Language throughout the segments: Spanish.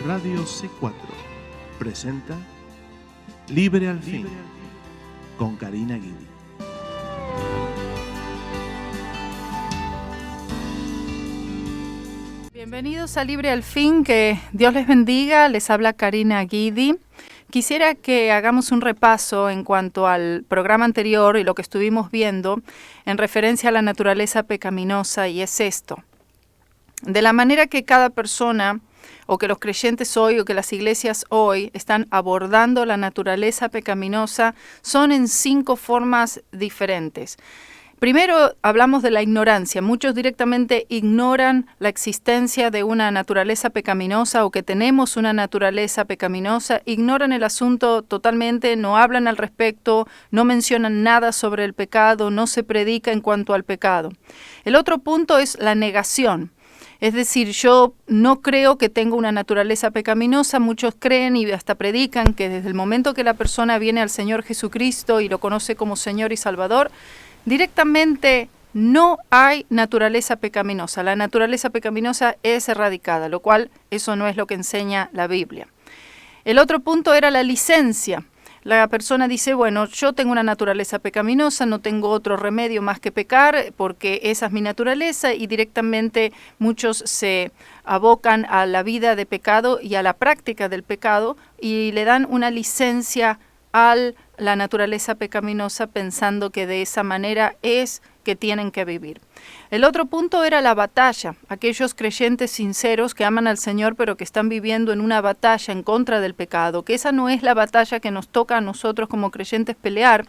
Radio C4 presenta Libre al Fin con Karina Guidi. Bienvenidos a Libre al Fin, que Dios les bendiga, les habla Karina Guidi. Quisiera que hagamos un repaso en cuanto al programa anterior y lo que estuvimos viendo en referencia a la naturaleza pecaminosa, y es esto. De la manera que cada persona, o que los creyentes hoy, o que las iglesias hoy están abordando la naturaleza pecaminosa, son en 5 formas diferentes. Primero hablamos de la ignorancia. Muchos directamente ignoran la existencia de una naturaleza pecaminosa o que tenemos una naturaleza pecaminosa, ignoran el asunto totalmente, no hablan al respecto, no mencionan nada sobre el pecado, no se predica en cuanto al pecado. El otro punto es la negación. Es decir, yo no creo que tenga una naturaleza pecaminosa. Muchos creen y hasta predican que desde el momento que la persona viene al Señor Jesucristo y lo conoce como Señor y Salvador, directamente no hay naturaleza pecaminosa. La naturaleza pecaminosa es erradicada, lo cual eso no es lo que enseña la Biblia. El otro punto era la licencia. La persona dice, bueno, yo tengo una naturaleza pecaminosa, no tengo otro remedio más que pecar porque esa es mi naturaleza, y directamente muchos se abocan a la vida de pecado y a la práctica del pecado y le dan una licencia a la naturaleza pecaminosa pensando que de esa manera es que tienen que vivir. El otro punto era la batalla. Aquellos creyentes sinceros que aman al Señor pero que están viviendo en una batalla en contra del pecado, que esa no es la batalla que nos toca a nosotros como creyentes pelear,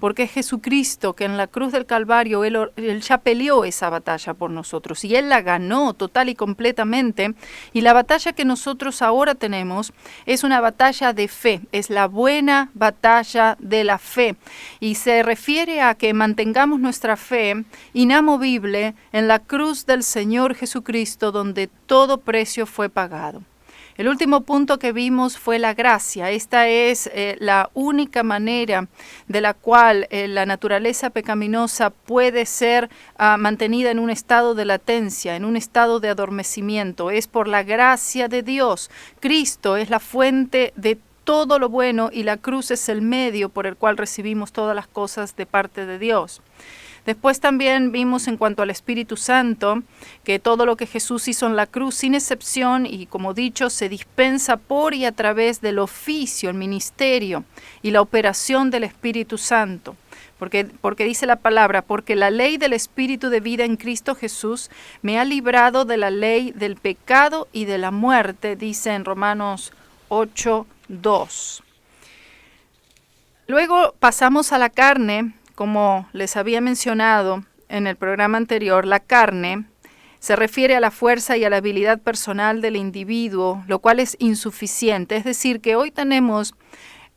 porque es Jesucristo que en la cruz del Calvario, Él ya peleó esa batalla por nosotros y Él la ganó total y completamente, y la batalla que nosotros ahora tenemos es una batalla de fe, es la buena batalla de la fe, y se refiere a que mantengamos nuestra fe inamovible en la cruz del Señor Jesucristo, donde todo precio fue pagado. El último punto que vimos fue la gracia. Esta es la única manera de la cual la naturaleza pecaminosa puede ser mantenida en un estado de latencia, en un estado de adormecimiento. Es por la gracia de Dios. Cristo es la fuente de todo lo bueno y la cruz es el medio por el cual recibimos todas las cosas de parte de Dios. Después también vimos en cuanto al Espíritu Santo que todo lo que Jesús hizo en la cruz, sin excepción, y como dicho, se dispensa por y a través del oficio, el ministerio y la operación del Espíritu Santo. Porque dice la palabra, porque la ley del Espíritu de vida en Cristo Jesús me ha librado de la ley del pecado y de la muerte, dice en Romanos 8:2. Luego pasamos a la carne. Como les había mencionado en el programa anterior, la carne se refiere a la fuerza y a la habilidad personal del individuo, lo cual es insuficiente. Es decir, que hoy tenemos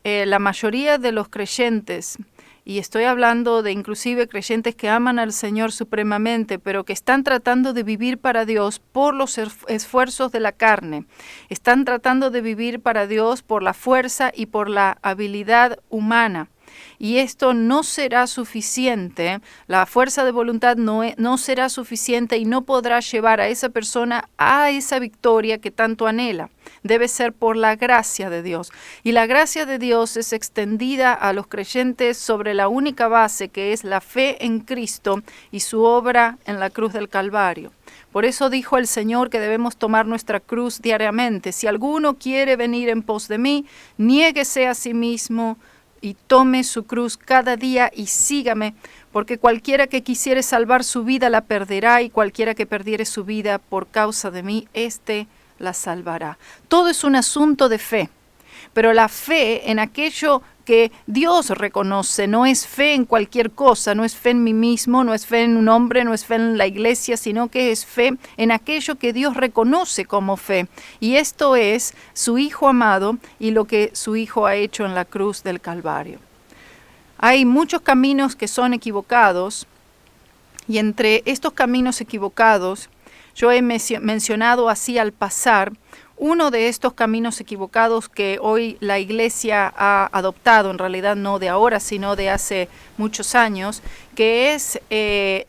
la mayoría de los creyentes, y estoy hablando de inclusive creyentes que aman al Señor supremamente, pero que están tratando de vivir para Dios por los esfuerzos de la carne. Están tratando de vivir para Dios por la fuerza y por la habilidad humana. Y esto no será suficiente, la fuerza de voluntad no será suficiente y no podrá llevar a esa persona a esa victoria que tanto anhela. Debe ser por la gracia de Dios. Y la gracia de Dios es extendida a los creyentes sobre la única base que es la fe en Cristo y su obra en la cruz del Calvario. Por eso dijo el Señor que debemos tomar nuestra cruz diariamente. Si alguno quiere venir en pos de mí, niéguese a sí mismo y tome su cruz cada día y sígame, porque cualquiera que quisiere salvar su vida la perderá, y cualquiera que perdiere su vida por causa de mí, éste la salvará. Todo es un asunto de fe, pero la fe en aquello que Dios reconoce, no es fe en cualquier cosa, no es fe en mí mismo, no es fe en un hombre, no es fe en la iglesia, sino que es fe en aquello que Dios reconoce como fe. Y esto es su Hijo amado y lo que su Hijo ha hecho en la cruz del Calvario. Hay muchos caminos que son equivocados, y entre estos caminos equivocados, yo he mencionado así al pasar uno de estos caminos equivocados que hoy la iglesia ha adoptado, en realidad no de ahora, sino de hace muchos años, que es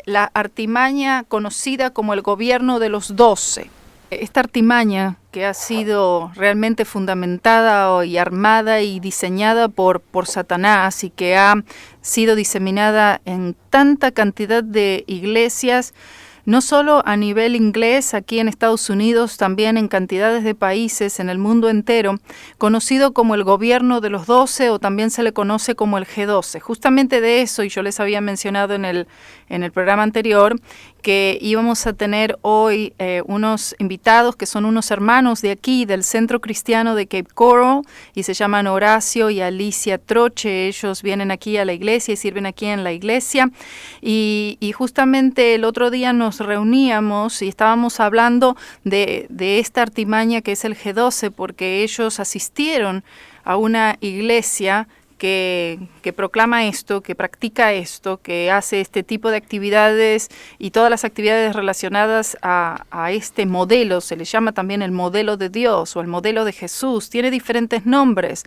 la artimaña conocida como el gobierno de los 12. Esta artimaña que ha sido realmente fundamentada y armada y diseñada por Satanás y que ha sido diseminada en tanta cantidad de iglesias, no solo a nivel inglés, aquí en Estados Unidos, también en cantidades de países en el mundo entero, conocido como el gobierno de los 12 o también se le conoce como el G12. Justamente de eso, y yo les había mencionado en el programa anterior, que íbamos a tener hoy unos invitados que son unos hermanos de aquí, del Centro Cristiano de Cape Coral, y se llaman Horacio y Alicia Troche. Ellos vienen aquí a la iglesia y sirven aquí en la iglesia. Y justamente el otro día nos reuníamos y estábamos hablando de esta artimaña que es el G12, porque ellos asistieron a una iglesia que proclama esto, que practica esto, que hace este tipo de actividades y todas las actividades relacionadas a este modelo. Se le llama también el modelo de Dios o el modelo de Jesús. Tiene diferentes nombres.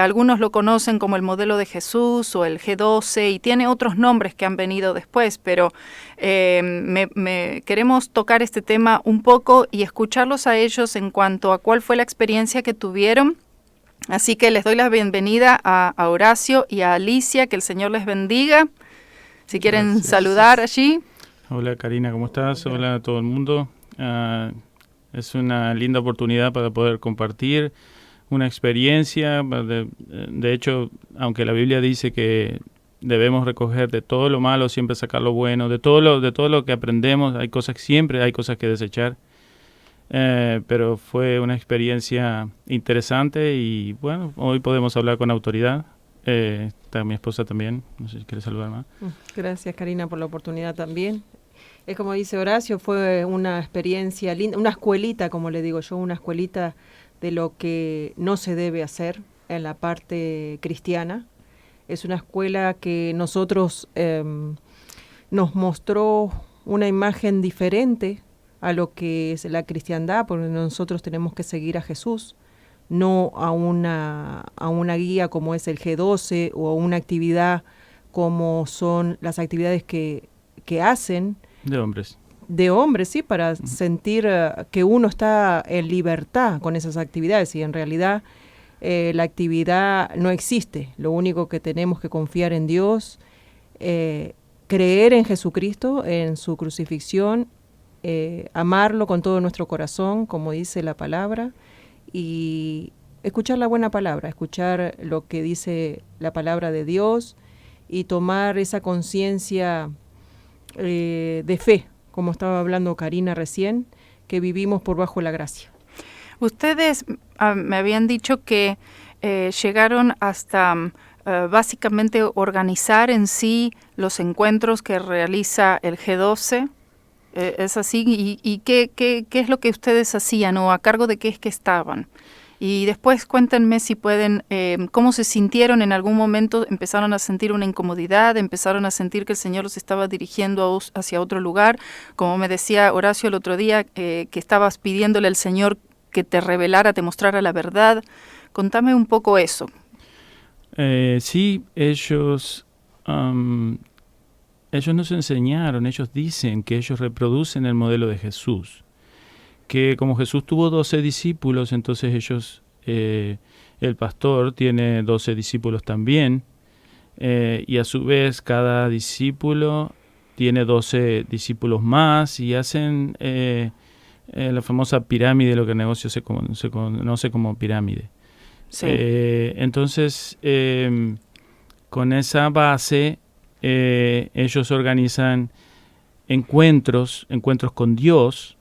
Algunos lo conocen como el modelo de Jesús o el G12 y tiene otros nombres que han venido después, pero queremos tocar este tema un poco y escucharlos a ellos en cuanto a cuál fue la experiencia que tuvieron. Así que les doy la bienvenida a Horacio y a Alicia, que el Señor les bendiga. Si quieren Gracias. saludar allí. Hola Karina, ¿cómo estás? Hola a todo el mundo. Es una linda oportunidad para poder compartir una experiencia. De hecho, aunque la Biblia dice que debemos recoger de todo lo malo, siempre sacar lo bueno, de todo lo que aprendemos, siempre hay cosas que desechar. Pero fue una experiencia interesante y bueno, hoy podemos hablar con autoridad. Está mi esposa también, no sé si quieres saludar más. Gracias Karina por la oportunidad también. Es como dice Horacio, fue una experiencia linda, una escuelita, como le digo yo, una escuelita de lo que no se debe hacer en la parte cristiana. Es una escuela que nosotros nos mostró una imagen diferente a lo que es la cristiandad, porque nosotros tenemos que seguir a Jesús, no a una guía como es el G12 o a una actividad como son las actividades que hacen. De hombres. De hombres, sí, para sentir que uno está en libertad con esas actividades y en realidad la actividad no existe. Lo único que tenemos que confiar en Dios, creer en Jesucristo, en su crucifixión, amarlo con todo nuestro corazón, como dice la palabra, y escuchar la buena palabra, escuchar lo que dice la palabra de Dios y tomar esa conciencia de fe, como estaba hablando Karina recién, que vivimos por bajo la gracia. Ustedes me habían dicho que llegaron hasta básicamente organizar en sí los encuentros que realiza el G12. ¿Es así? ¿Y qué es lo que ustedes hacían o a cargo de qué es que estaban? Y después cuéntenme si pueden, cómo se sintieron en algún momento, empezaron a sentir una incomodidad, empezaron a sentir que el Señor los estaba dirigiendo hacia otro lugar, como me decía Horacio el otro día, que estabas pidiéndole al Señor que te revelara, te mostrara la verdad. Contame un poco eso. Sí, ellos nos enseñaron, ellos dicen que ellos reproducen el modelo de Jesús, que como Jesús tuvo 12 discípulos, entonces ellos, el pastor tiene 12 discípulos también, y a su vez cada discípulo tiene 12 discípulos más y hacen la famosa pirámide, lo que el negocio se conoce como pirámide. Sí. Entonces, con esa base, ellos organizan encuentros con Dios.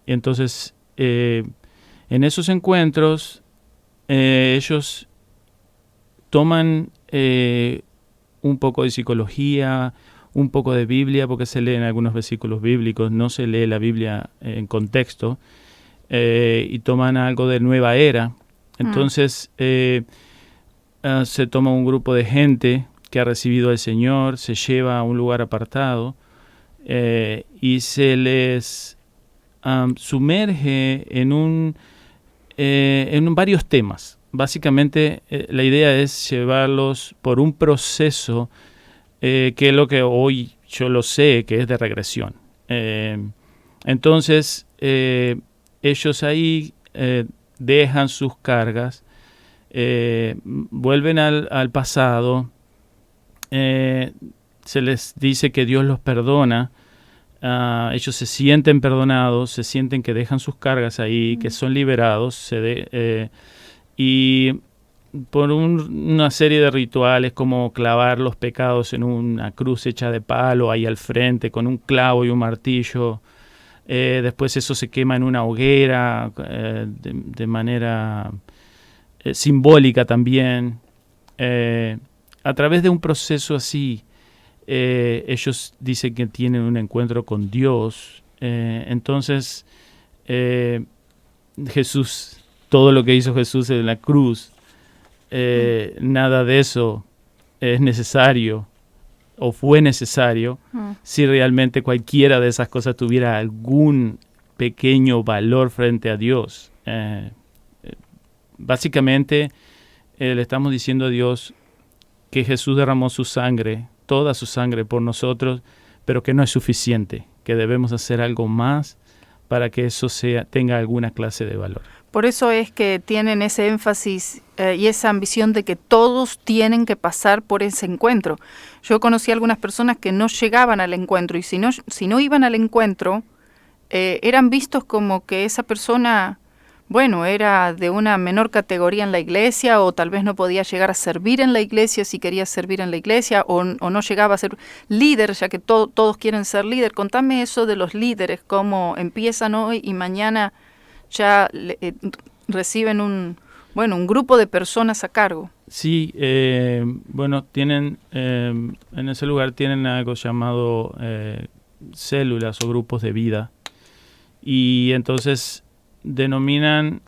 Entonces, en esos encuentros, ellos toman un poco de psicología, un poco de Biblia, porque se leen algunos versículos bíblicos, no se lee la Biblia en contexto, y toman algo de nueva era. Entonces, se toma un grupo de gente que ha recibido al Señor, se lleva a un lugar apartado, y se les sumerge en varios temas. Básicamente, la idea es llevarlos por un proceso que es lo que hoy yo lo sé, que es de regresión. Entonces, ellos ahí dejan sus cargas, vuelven al pasado, se les dice que Dios los perdona, ellos se sienten perdonados, se sienten que dejan sus cargas ahí, que son liberados, y por una serie de rituales como clavar los pecados en una cruz hecha de palo ahí al frente con un clavo y un martillo. Después eso se quema en una hoguera de manera simbólica también. A través de un proceso así, ellos dicen que tienen un encuentro con Dios. Entonces, Jesús, todo lo que hizo Jesús en la cruz, nada de eso es necesario o fue necesario si realmente cualquiera de esas cosas tuviera algún pequeño valor frente a Dios. Básicamente le estamos diciendo a Dios que Jesús derramó su sangre, toda su sangre por nosotros, pero que no es suficiente, que debemos hacer algo más para que eso tenga alguna clase de valor. Por eso es que tienen ese énfasis y esa ambición de que todos tienen que pasar por ese encuentro. Yo conocí a algunas personas que no llegaban al encuentro y si no iban al encuentro, eran vistos como que esa persona, bueno, era de una menor categoría en la iglesia o tal vez no podía llegar a servir en la iglesia si quería servir en la iglesia o no llegaba a ser líder, ya que todos quieren ser líder. Contame eso de los líderes, cómo empiezan hoy y mañana ya reciben un grupo de personas a cargo. Sí, tienen en ese lugar tienen algo llamado células o grupos de vida y entonces denominan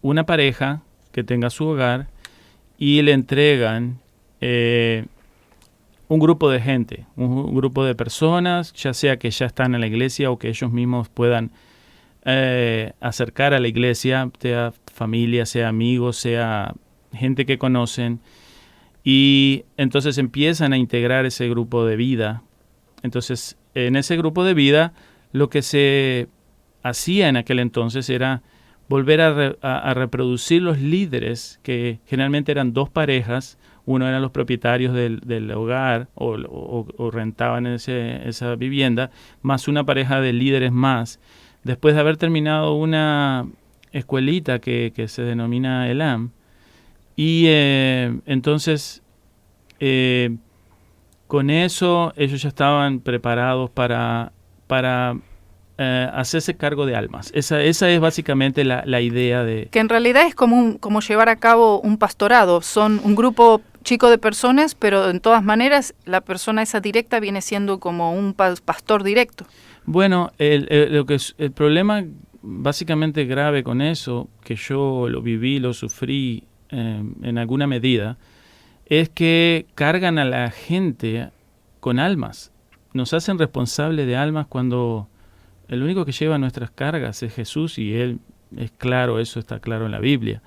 una pareja que tenga su hogar y le entregan un grupo de gente, un grupo de personas, ya sea que ya están en la iglesia o que ellos mismos puedan acercar a la iglesia, sea familia, sea amigos, sea gente que conocen, y entonces empiezan a integrar ese grupo de vida. Entonces, en ese grupo de vida, lo que se hacía en aquel entonces era volver a reproducir los líderes, que generalmente eran dos parejas. Uno eran los propietarios del hogar o rentaban esa vivienda, más una pareja de líderes más. Después de haber terminado una escuelita que se denomina ELAM, y entonces con eso ellos ya estaban preparados para hacerse cargo de almas. Esa es básicamente la idea de... Que en realidad es como llevar a cabo un pastorado. Son un grupo chico de personas, pero en todas maneras la persona esa directa viene siendo como un pastor directo. Bueno, el problema básicamente grave con eso, que yo lo viví, lo sufrí en alguna medida, es que cargan a la gente con almas. Nos hacen responsables de almas cuando el único que lleva nuestras cargas es Jesús, y Él es claro, eso está claro en la Biblia.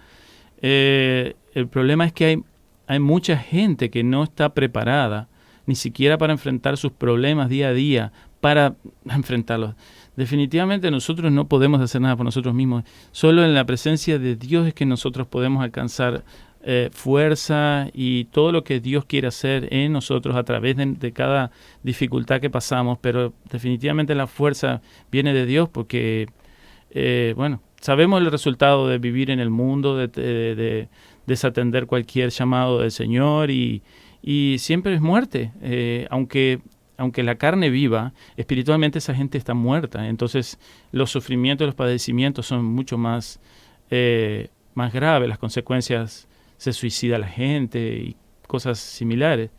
El problema es que hay mucha gente que no está preparada ni siquiera para enfrentar sus problemas día a día, para enfrentarlos. Definitivamente nosotros no podemos hacer nada por nosotros mismos. Solo en la presencia de Dios es que nosotros podemos alcanzar fuerza y todo lo que Dios quiere hacer en nosotros a través de cada dificultad que pasamos. Pero definitivamente la fuerza viene de Dios porque, sabemos el resultado de vivir en el mundo, de desatender cualquier llamado del Señor y siempre es muerte. Aunque la carne viva, espiritualmente esa gente está muerta. Entonces los sufrimientos, los padecimientos son mucho más graves. Las consecuencias, se suicida la gente y cosas similares.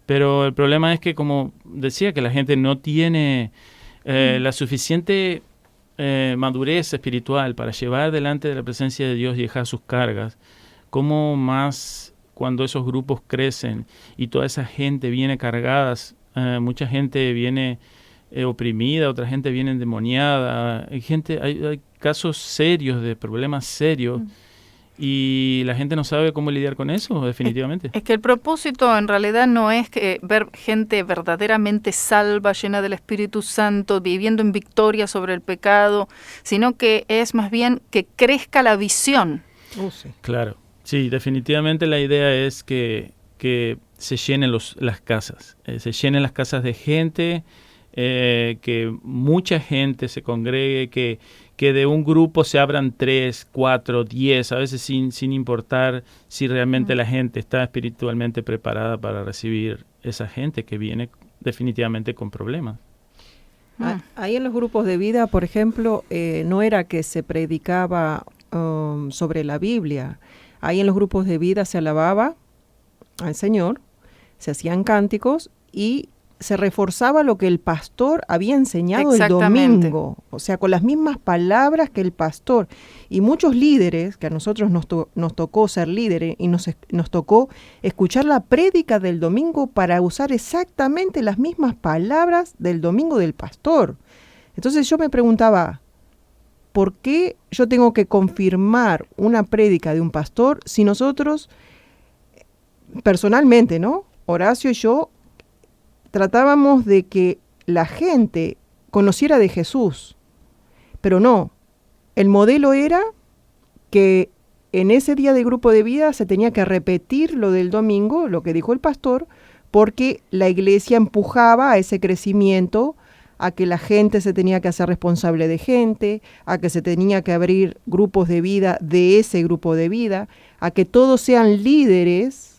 Pero el problema es que, como decía, que la gente no tiene la suficiente madurez espiritual para llevar delante de la presencia de Dios y dejar sus cargas. ¿Cómo más cuando esos grupos crecen y toda esa gente viene cargadas? Mucha gente viene oprimida, otra gente viene endemoniada. Hay casos serios, de problemas serios, Y la gente no sabe cómo lidiar con eso, definitivamente. Es que el propósito en realidad no es que ver gente verdaderamente salva, llena del Espíritu Santo, viviendo en victoria sobre el pecado, sino que es más bien que crezca la visión. Sí. Claro, sí, definitivamente la idea es que se llenen las casas, se llenen las casas de gente, que mucha gente se congregue, que de un grupo se abran 3, 4, 10, a veces sin importar si realmente la gente está espiritualmente preparada para recibir esa gente que viene definitivamente con problemas. Ahí en los grupos de vida, por ejemplo, no era que se predicaba sobre la Biblia. Ahí en los grupos de vida se alababa al Señor, se hacían cánticos y se reforzaba lo que el pastor había enseñado el domingo, o sea, con las mismas palabras que el pastor. Y muchos líderes, que a nosotros nos tocó ser líderes y nos tocó escuchar la prédica del domingo para usar exactamente las mismas palabras del domingo del pastor. Entonces yo me preguntaba, ¿por qué yo tengo que confirmar una prédica de un pastor si nosotros, personalmente, ¿no? Horacio y yo, tratábamos de que la gente conociera de Jesús, pero no, el modelo era que en ese día de grupo de vida se tenía que repetir lo del domingo, lo que dijo el pastor, porque la iglesia empujaba a ese crecimiento, a que la gente se tenía que hacer responsable de gente, a que se tenía que abrir grupos de vida de ese grupo de vida, a que todos sean líderes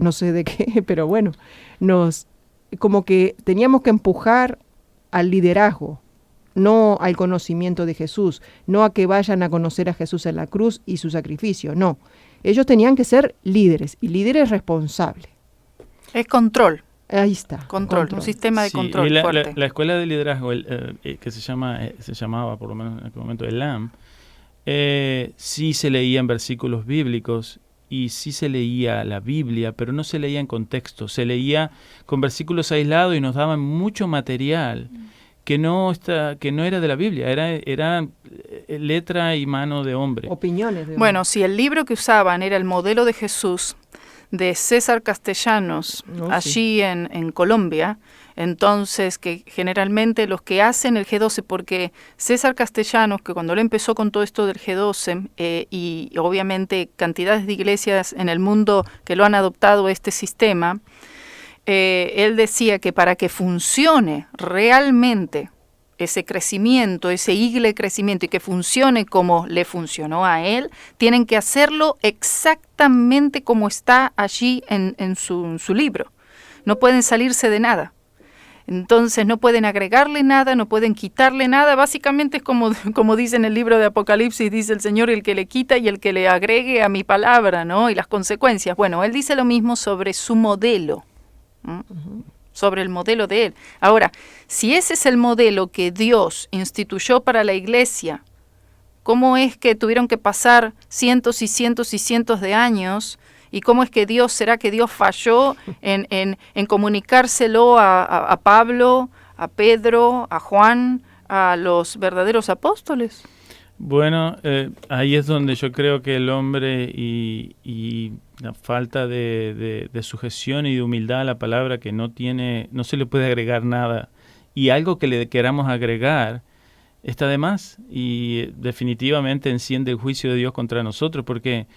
no sé de qué, pero bueno, como que teníamos que empujar al liderazgo, no al conocimiento de Jesús, no a que vayan a conocer a Jesús en la cruz y su sacrificio, no. Ellos tenían que ser líderes, y líderes responsables. Es control. Ahí está. Control, un sistema de control fuerte. La escuela de liderazgo, que se llamaba, por lo menos en aquel momento, el LAM, sí se leían versículos bíblicos, y sí se leía la Biblia, pero no se leía en contexto, se leía con versículos aislados y nos daban mucho material que no era de la Biblia, era letra y mano de hombre. Opiniones de hombre. Bueno, si el libro que usaban era el modelo de Jesús de César Castellanos, allí en Colombia, entonces que generalmente los que hacen el G12, porque César Castellanos, que cuando él empezó con todo esto del G12, y obviamente cantidades de iglesias en el mundo que lo han adoptado este sistema, él decía que para que funcione realmente ese crecimiento, ese igle crecimiento, y que funcione como le funcionó a él, tienen que hacerlo exactamente como está allí en su libro. No pueden salirse de nada. Entonces no pueden agregarle nada, no pueden quitarle nada. Básicamente es como dice en el libro de Apocalipsis, dice el Señor, el que le quita y el que le agregue a mi palabra, ¿no? Y las consecuencias. Bueno, él dice lo mismo sobre su modelo, sobre el modelo de él. Ahora, si ese es el modelo que Dios instituyó para la iglesia, ¿cómo es que tuvieron que pasar cientos y cientos y cientos de años? ¿Y cómo es que será que Dios falló en comunicárselo a Pablo, a Pedro, a Juan, a los verdaderos apóstoles? Bueno, ahí es donde yo creo que el hombre y la falta de sujeción y de humildad a la palabra, que no se le puede agregar nada, y algo que le queramos agregar está de más, y definitivamente enciende el juicio de Dios contra nosotros, porque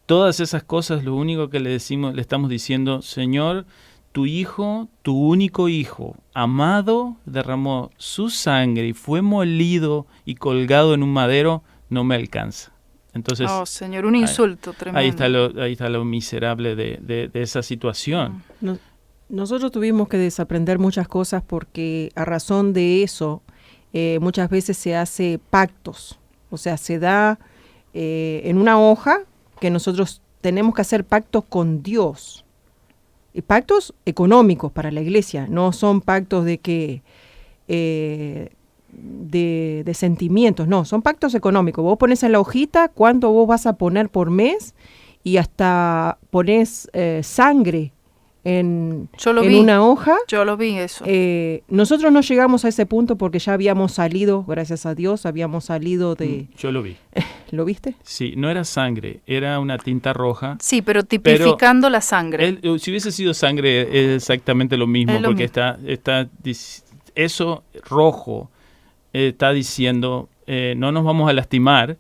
todas esas cosas, lo único que le estamos diciendo, Señor, tu hijo, tu único hijo, amado, derramó su sangre y fue molido y colgado en un madero, no me alcanza. Entonces, Señor, un insulto tremendo. Ahí está lo miserable de esa situación. Nosotros tuvimos que desaprender muchas cosas porque a razón de eso muchas veces se hace pactos. O sea, se da en una hoja que nosotros tenemos que hacer pactos con Dios. Y pactos económicos para la iglesia, no son pactos de que de sentimientos, no, son pactos económicos. Vos pones en la hojita cuánto vos vas a poner por mes y hasta pones sangre en Yo lo vi. una hoja. Yo lo vi eso. Nosotros no llegamos a ese punto porque ya habíamos salido, gracias a Dios, habíamos salido de... Yo lo vi. ¿Lo viste? Sí, no era sangre, era una tinta roja. Sí, pero tipificando la sangre. Si hubiese sido sangre es exactamente lo mismo, Es lo porque mismo. eso rojo está diciendo, no nos vamos a lastimar,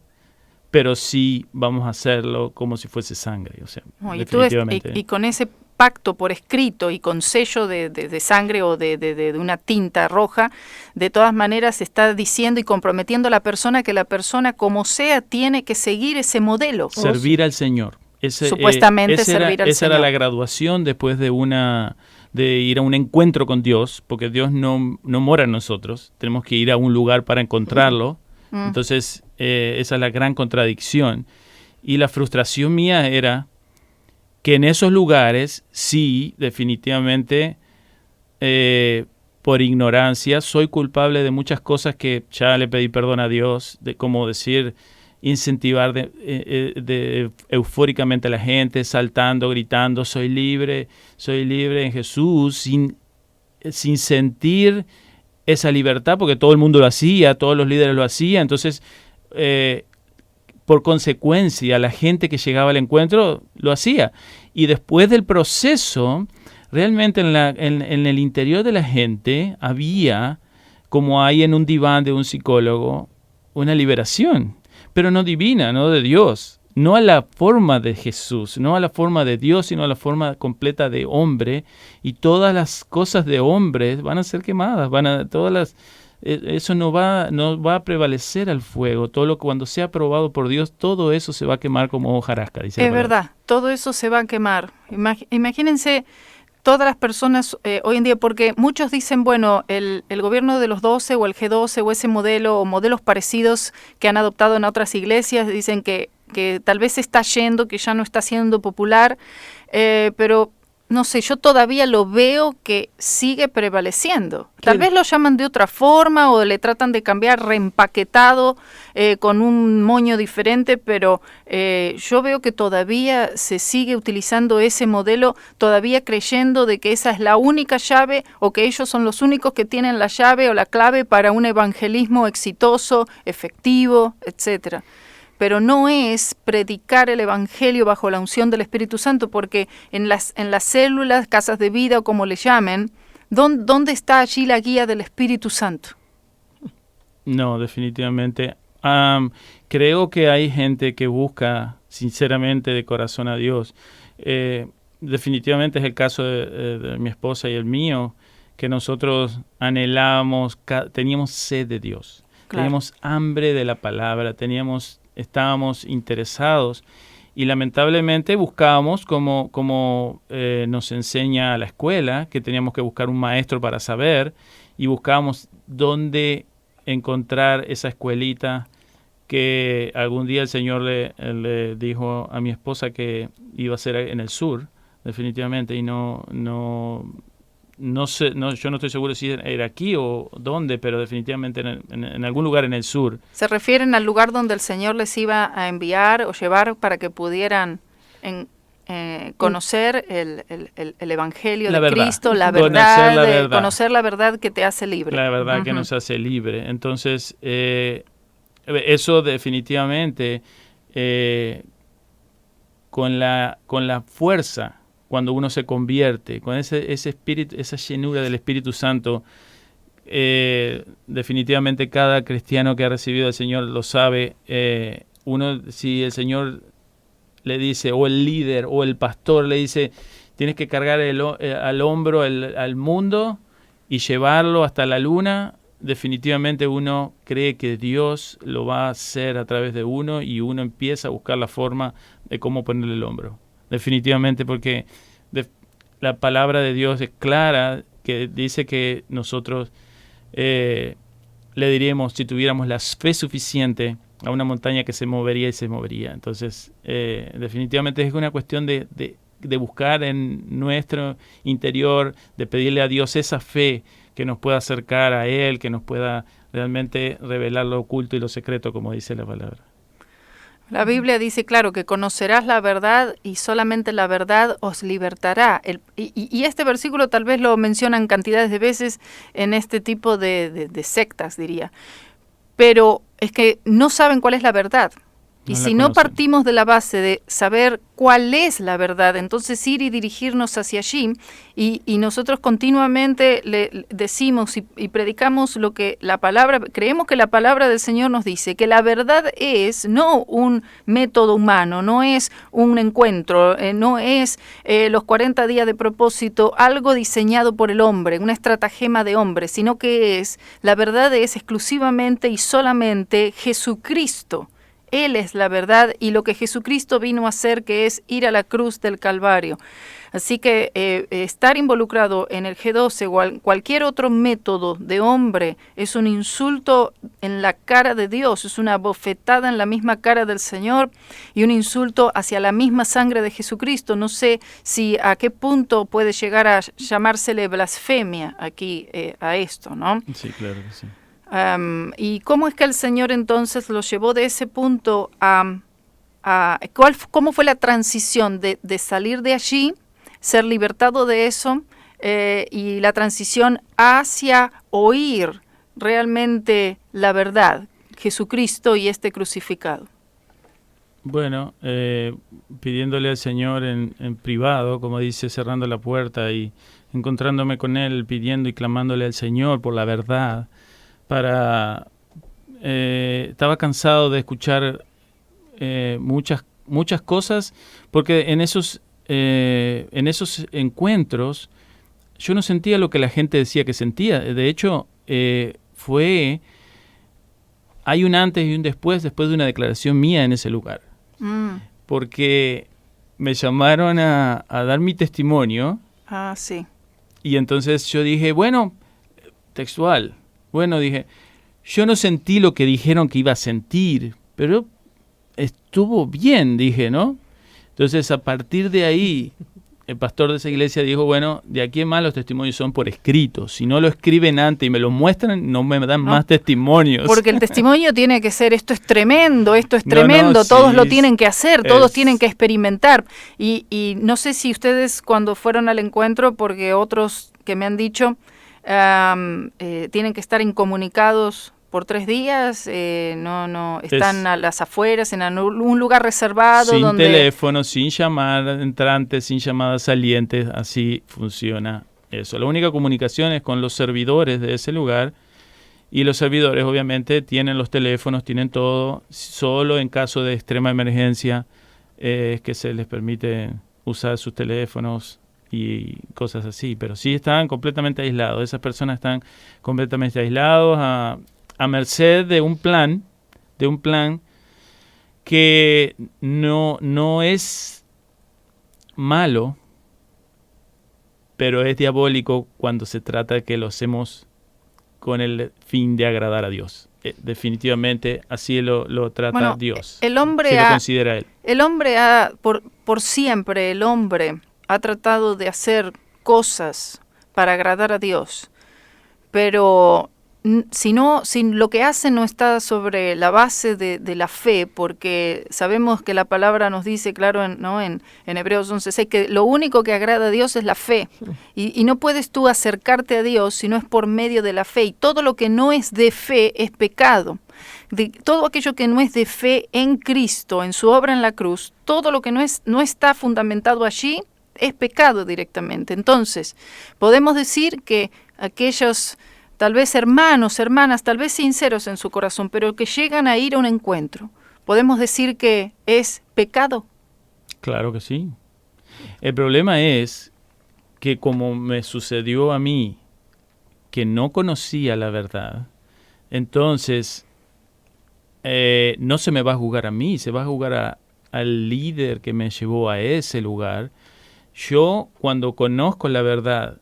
pero sí vamos a hacerlo como si fuese sangre. O sea, No, definitivamente. y con ese pacto por escrito y con sello de sangre o de una tinta roja, de todas maneras está diciendo y comprometiendo a la persona que la persona, como sea, tiene que seguir ese modelo. Servir al Señor. Supuestamente servir al esa Señor. era la graduación después de ir a un encuentro con Dios, porque Dios no mora en nosotros, tenemos que ir a un lugar para encontrarlo. Entonces, esa es la gran contradicción. Y la frustración mía era que en esos lugares, sí, definitivamente, por ignorancia, soy culpable de muchas cosas que ya le pedí perdón a Dios, de como decir, incentivar eufóricamente a la gente, saltando, gritando, soy libre en Jesús, sin sentir esa libertad, porque todo el mundo lo hacía, todos los líderes lo hacían. Entonces, por consecuencia, la gente que llegaba al encuentro lo hacía. Y después del proceso, realmente en el interior de la gente había, como hay en un diván de un psicólogo, una liberación, pero no divina, no de Dios, no a la forma de Jesús, no a la forma de Dios, sino a la forma completa de hombre. Y todas las cosas de hombres van a ser quemadas, eso no va a prevalecer al fuego. Cuando sea probado por Dios, todo eso se va a quemar como hojarasca, dice la palabra. Verdad, todo eso se va a quemar. Imagínense todas las personas hoy en día, porque muchos dicen, bueno, el gobierno de los 12 o el G12 o ese modelo o modelos parecidos que han adoptado en otras iglesias, dicen que tal vez se está yendo, que ya no está siendo popular, pero no sé, yo todavía lo veo que sigue prevaleciendo. Tal vez lo llaman de otra forma o le tratan de cambiar reempaquetado con un moño diferente, pero yo veo que todavía se sigue utilizando ese modelo, todavía creyendo de que esa es la única llave o que ellos son los únicos que tienen la llave o la clave para un evangelismo exitoso, efectivo, etcétera. Pero no es predicar el evangelio bajo la unción del Espíritu Santo, porque en las células, casas de vida o como le llamen, ¿dónde está allí la guía del Espíritu Santo? No, definitivamente. Creo que hay gente que busca sinceramente de corazón a Dios. Definitivamente es el caso de mi esposa y el mío, que nosotros anhelábamos, teníamos sed de Dios, teníamos hambre de la palabra, estábamos interesados y lamentablemente buscábamos como nos enseña la escuela, que teníamos que buscar un maestro para saber, y buscábamos dónde encontrar esa escuelita que algún día el Señor le dijo a mi esposa que iba a ser en el sur, definitivamente, y no sé, yo no estoy seguro si era aquí o dónde, pero definitivamente en algún lugar en el sur. ¿Se refieren al lugar donde el Señor les iba a enviar o llevar para que pudieran conocer el Evangelio de Cristo, la verdad, conocer la verdad que te hace libre? La verdad que nos hace libre. Entonces, eso definitivamente, con la fuerza, cuando uno se convierte, con ese espíritu, esa llenura del Espíritu Santo, definitivamente cada cristiano que ha recibido al Señor lo sabe. Si el Señor le dice, o el líder, o el pastor le dice, tienes que cargar al hombro al mundo y llevarlo hasta la luna, definitivamente uno cree que Dios lo va a hacer a través de uno y uno empieza a buscar la forma de cómo ponerle el hombro. Definitivamente, porque la palabra de Dios es clara, que dice que nosotros le diríamos, si tuviéramos la fe suficiente, a una montaña que se movería y se movería. Entonces, definitivamente es una cuestión de buscar en nuestro interior, de pedirle a Dios esa fe que nos pueda acercar a Él, que nos pueda realmente revelar lo oculto y lo secreto, como dice la palabra. La Biblia dice, claro, que conocerás la verdad y solamente la verdad os libertará. Y este versículo tal vez lo mencionan cantidades de veces en este tipo de sectas, diría. Pero es que no saben cuál es la verdad. Y si no partimos de la base de saber cuál es la verdad, entonces ir y dirigirnos hacia allí, y nosotros continuamente le decimos y predicamos lo que la palabra, creemos que la palabra del Señor nos dice, que la verdad es no un método humano, no es un encuentro, no es los 40 días de propósito, algo diseñado por el hombre, una estratagema de hombre, sino que la verdad es exclusivamente y solamente Jesucristo. Él es la verdad y lo que Jesucristo vino a hacer, que es ir a la cruz del Calvario. Así que estar involucrado en el G12 o cualquier otro método de hombre es un insulto en la cara de Dios, es una bofetada en la misma cara del Señor y un insulto hacia la misma sangre de Jesucristo. No sé si a qué punto puede llegar a llamársele blasfemia aquí a esto, ¿no? Sí, claro que sí. ¿Y cómo es que el Señor entonces lo llevó de ese punto cómo fue la transición de salir de allí, ser libertado de eso, y la transición hacia oír realmente la verdad, Jesucristo y este crucificado? Bueno, pidiéndole al Señor en privado, como dice, cerrando la puerta y encontrándome con Él, pidiendo y clamándole al Señor por la verdad. Estaba cansado de escuchar muchas cosas, porque en esos encuentros yo no sentía lo que la gente decía que sentía. De hecho, hay un antes y un después de una declaración mía en ese lugar. Porque me llamaron a dar mi testimonio. Sí. Y entonces yo dije, bueno, textual. Bueno, dije, yo no sentí lo que dijeron que iba a sentir, pero estuvo bien, dije, ¿no? Entonces, a partir de ahí, el pastor de esa iglesia dijo, bueno, de aquí en más los testimonios son por escrito. Si no lo escriben antes y me lo muestran, no me dan más testimonios. Porque el testimonio tiene que ser, esto es tremendo, todos lo tienen que hacer, todos tienen que experimentar. Y no sé si ustedes cuando fueron al encuentro, porque otros que me han dicho, tienen que estar incomunicados por 3 días, están a las afueras, en un lugar reservado. Sin teléfono, sin llamada entrante, sin llamadas salientes, así funciona eso. La única comunicación es con los servidores de ese lugar, y los servidores obviamente tienen los teléfonos, tienen todo, solo en caso de extrema emergencia es que se les permite usar sus teléfonos y cosas así, pero sí están completamente aislados. Esas personas están completamente aislados a merced de un plan que no es malo, pero es diabólico cuando se trata de que lo hacemos con el fin de agradar a Dios. Definitivamente así lo trata Dios. El hombre si lo considera Él. El hombre por siempre, el hombre ha tratado de hacer cosas para agradar a Dios, pero si lo que hace no está sobre la base de la fe, porque sabemos que la palabra nos dice, claro, en Hebreos 11:6, que lo único que agrada a Dios es la fe, y no puedes tú acercarte a Dios si no es por medio de la fe, y todo lo que no es de fe es pecado. Todo aquello que no es de fe en Cristo, en su obra en la cruz, todo lo que no está fundamentado allí, es pecado directamente. Entonces, podemos decir que aquellos, tal vez hermanos, hermanas, tal vez sinceros en su corazón, pero que llegan a ir a un encuentro, podemos decir que es pecado. Claro que sí. El problema es que, como me sucedió a mí, que no conocía la verdad, entonces no se me va a juzgar a mí, se va a juzgar al líder que me llevó a ese lugar. Yo, cuando conozco la verdad,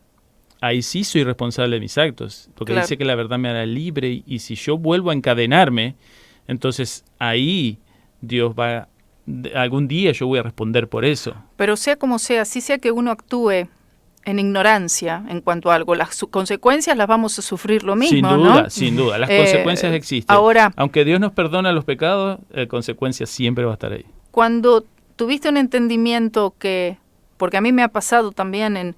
ahí sí soy responsable de mis actos, porque dice que la verdad me hará libre, y si yo vuelvo a encadenarme, entonces ahí Dios algún día yo voy a responder por eso. Pero sea como sea, si sea que uno actúe en ignorancia en cuanto a algo. Las consecuencias las vamos a sufrir lo mismo, sin duda, ¿no? Sin duda, las consecuencias existen. Ahora, aunque Dios nos perdona los pecados, consecuencias siempre va a estar ahí. Cuando tuviste un entendimiento porque a mí me ha pasado también en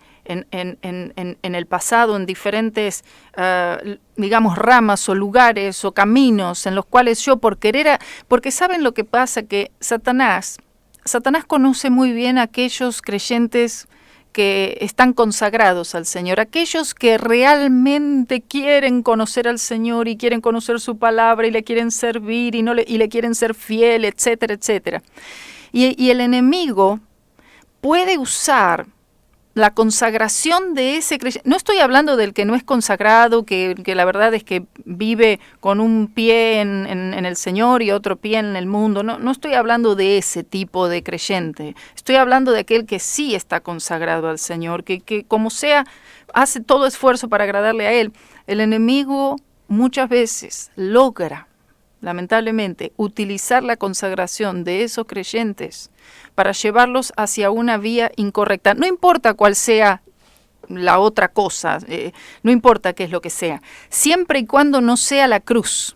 el pasado, en diferentes, digamos, ramas o lugares o caminos en los cuales yo porque ¿saben lo que pasa? Que Satanás conoce muy bien a aquellos creyentes que están consagrados al Señor, aquellos que realmente quieren conocer al Señor y quieren conocer su palabra y le quieren servir y le quieren ser fiel, etcétera, etcétera. Y el enemigo puede usar la consagración de ese creyente. No estoy hablando del que no es consagrado, que la verdad es que vive con un pie en el Señor y otro pie en el mundo. No estoy hablando de ese tipo de creyente. Estoy hablando de aquel que sí está consagrado al Señor, que como sea, hace todo esfuerzo para agradarle a Él. El enemigo muchas veces logra, lamentablemente, utilizar la consagración de esos creyentes para llevarlos hacia una vía incorrecta. No importa cuál sea la otra cosa, no importa qué es lo que sea, siempre y cuando no sea la cruz,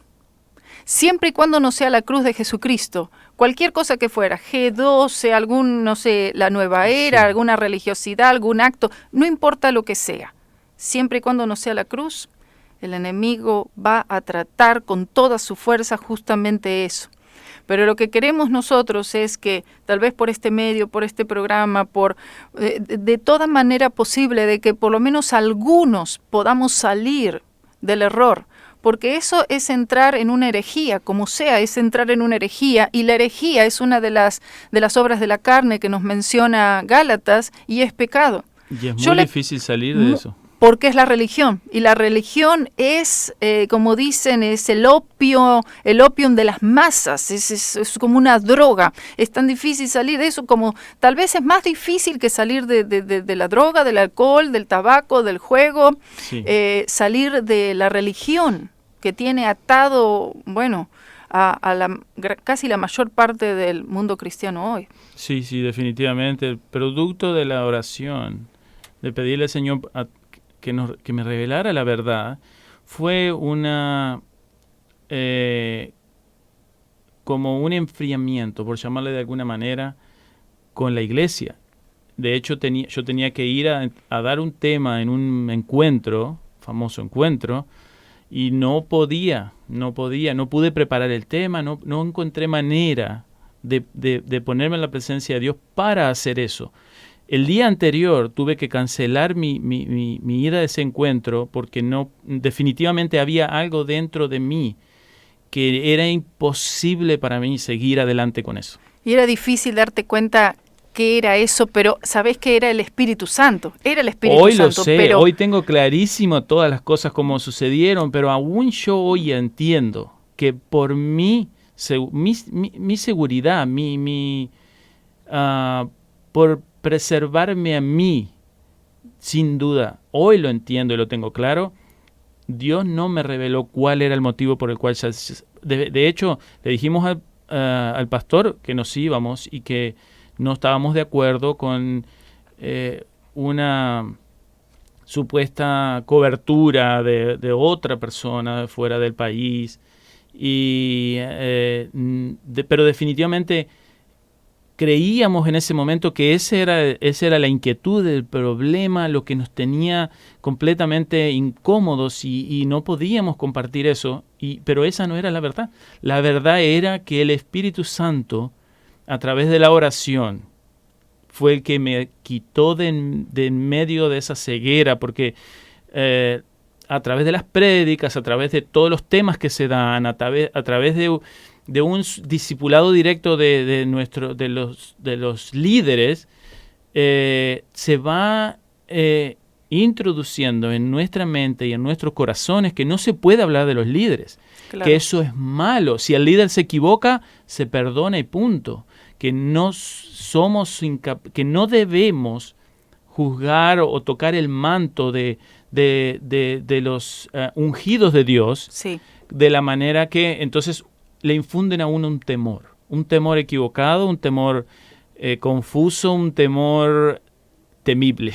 siempre y cuando no sea la cruz de Jesucristo, cualquier cosa que fuera, G12, la nueva era, alguna religiosidad, algún acto, no importa lo que sea, siempre y cuando no sea la cruz, el enemigo va a tratar con toda su fuerza justamente eso. Pero lo que queremos nosotros es que tal vez por este medio, por este programa, de toda manera posible, de que por lo menos algunos podamos salir del error, porque eso es entrar en una herejía, como sea, es entrar en una herejía, y la herejía es una de las obras de la carne que nos menciona Gálatas, y es pecado. Y es muy difícil salir de eso. Porque es la religión, y la religión es, como dicen, es el opium de las masas, es como una droga. Es tan difícil salir de eso como, tal vez es más difícil que salir de la droga, del alcohol, del tabaco, del juego, sí. Salir de la religión, que tiene atado, a casi la mayor parte del mundo cristiano hoy. Sí, definitivamente. El producto de la oración, de pedirle al Señor que me revelara la verdad, fue como un enfriamiento, por llamarle de alguna manera, con la iglesia. De hecho, yo tenía que ir a dar un tema en un famoso encuentro, y no pude preparar el tema, no encontré manera de ponerme en la presencia de Dios para hacer eso. El día anterior tuve que cancelar mi ida a ese encuentro porque definitivamente había algo dentro de mí que era imposible para mí seguir adelante con eso. Y era difícil darte cuenta qué era eso, pero sabés que era el Espíritu Santo. Era el Espíritu Santo. Hoy lo sé, hoy tengo clarísimo todas las cosas como sucedieron, pero aún yo hoy entiendo que por mi seguridad, por preservarme a mí, sin duda, hoy lo entiendo y lo tengo claro, Dios no me reveló cuál era el motivo por el cual de hecho le dijimos al pastor que nos íbamos y que no estábamos de acuerdo con una supuesta cobertura de otra persona fuera del país, pero definitivamente creíamos en ese momento que esa era la inquietud del problema, lo que nos tenía completamente incómodos y no podíamos compartir eso, pero esa no era la verdad. La verdad era que el Espíritu Santo, a través de la oración, fue el que me quitó de en medio de esa ceguera, porque a través de las prédicas, a través de todos los temas que se dan, a través de un discipulado directo de los líderes, se va introduciendo en nuestra mente y en nuestros corazones que no se puede hablar de los líderes, claro, que eso es malo. Si el líder se equivoca, se perdona y punto. Que no debemos juzgar o tocar el manto de los ungidos de Dios, sí, de la manera que entonces le infunden a uno un temor equivocado, un temor confuso, un temor temible.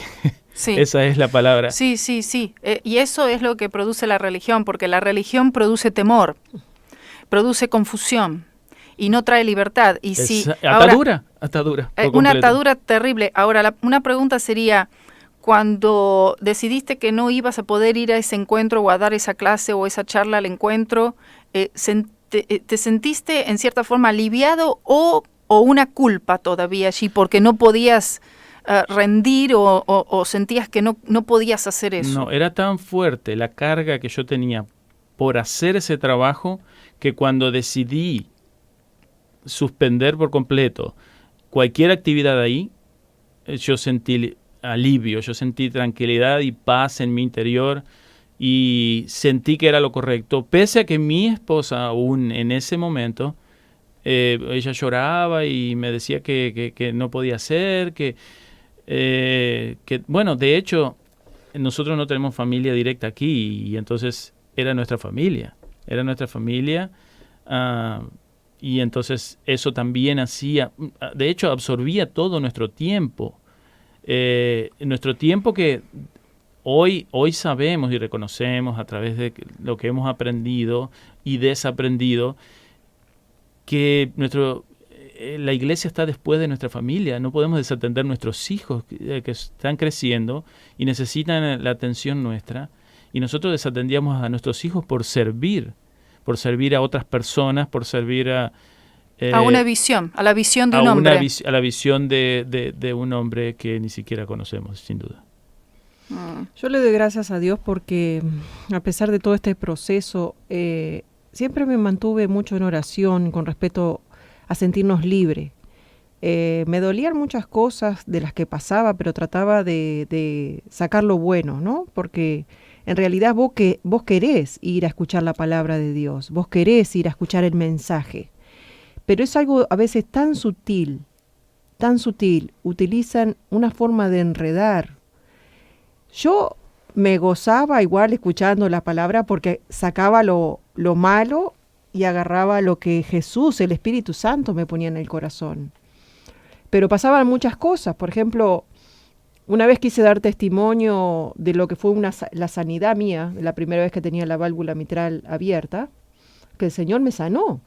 Sí. Esa es la palabra. Sí. Y eso es lo que produce la religión, porque la religión produce temor, produce confusión y no trae libertad. Y si atadura. Una atadura terrible. Ahora, una pregunta sería, cuando decidiste que no ibas a poder ir a ese encuentro o a dar esa clase o esa charla al encuentro, ¿te sentiste en cierta forma aliviado o una culpa todavía allí porque no podías rendir o sentías que no podías hacer eso? No, era tan fuerte la carga que yo tenía por hacer ese trabajo que cuando decidí suspender por completo cualquier actividad ahí, yo sentí alivio, yo sentí tranquilidad y paz en mi interior y sentí que era lo correcto, pese a que mi esposa aún en ese momento, ella lloraba y me decía que no podía ser, que bueno, de hecho, nosotros no tenemos familia directa aquí y entonces era nuestra familia, y entonces eso también hacía, de hecho absorbía todo nuestro tiempo que hoy sabemos y reconocemos a través de lo que hemos aprendido y desaprendido, que la iglesia está después de nuestra familia. No podemos desatender nuestros hijos que están creciendo y necesitan la atención nuestra, y nosotros desatendíamos a nuestros hijos por servir a otras personas, por servir a una visión, a la visión de un hombre. A la visión de un hombre que ni siquiera conocemos, sin duda. Yo le doy gracias a Dios porque a pesar de todo este proceso, siempre me mantuve mucho en oración con respecto a sentirnos libres. Me dolían muchas cosas de las que pasaba, pero trataba de sacar lo bueno, ¿no? Porque en realidad vos querés ir a escuchar la palabra de Dios, vos querés ir a escuchar el mensaje. Pero es algo a veces tan sutil, utilizan una forma de enredar. Yo me gozaba igual escuchando la palabra porque sacaba lo malo y agarraba lo que Jesús, el Espíritu Santo, me ponía en el corazón. Pero pasaban muchas cosas. Por ejemplo, una vez quise dar testimonio de lo que fue la sanidad mía, la primera vez que tenía la válvula mitral abierta, que el Señor me sanó.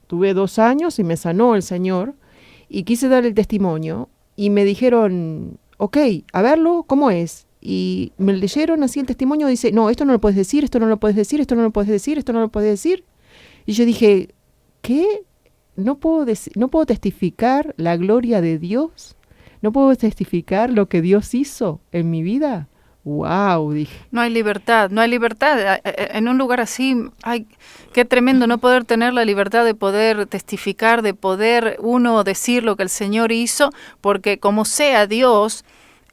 Tuve 2 años y me sanó el Señor, y quise dar el testimonio, y me dijeron, ok, a verlo, ¿cómo es? Y me leyeron así el testimonio, dice, no, esto no lo puedes decir, esto no lo puedes decir, esto no lo puedes decir, esto no lo puedes decir. Y yo dije, ¿qué? ¿No puedo testificar la gloria de Dios? ¿No puedo testificar lo que Dios hizo en mi vida? ¡Wow! Dije. No hay libertad. En un lugar así, ay, qué tremendo no poder tener la libertad de poder testificar, de poder uno decir lo que el Señor hizo, porque como sea Dios,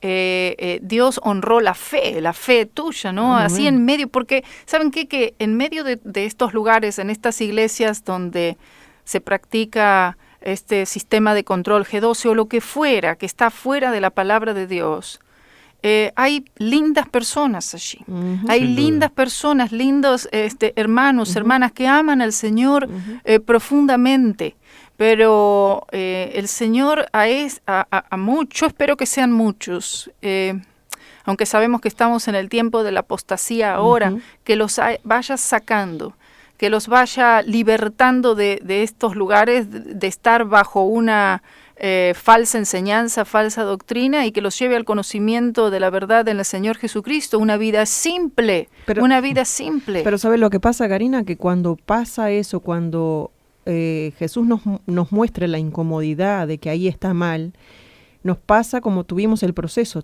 Dios honró la fe tuya, ¿no? Así en medio, porque ¿saben qué? Que en medio de estos lugares, en estas iglesias donde se practica este sistema de control G12 o lo que fuera, que está fuera de la palabra de Dios, hay lindas personas allí. Hay lindas personas, lindos hermanos, hermanas que aman al Señor profundamente. Pero el Señor a muchos, espero que sean muchos, aunque sabemos que estamos en el tiempo de la apostasía ahora, que los vaya sacando, que los vaya libertando de estos lugares, de estar bajo una falsa enseñanza, falsa doctrina, y que los lleve al conocimiento de la verdad en el Señor Jesucristo, una vida simple, Pero ¿sabes lo que pasa, Karina? Que cuando pasa eso, cuando Jesús nos muestra la incomodidad de que ahí está mal, nos pasa como tuvimos el proceso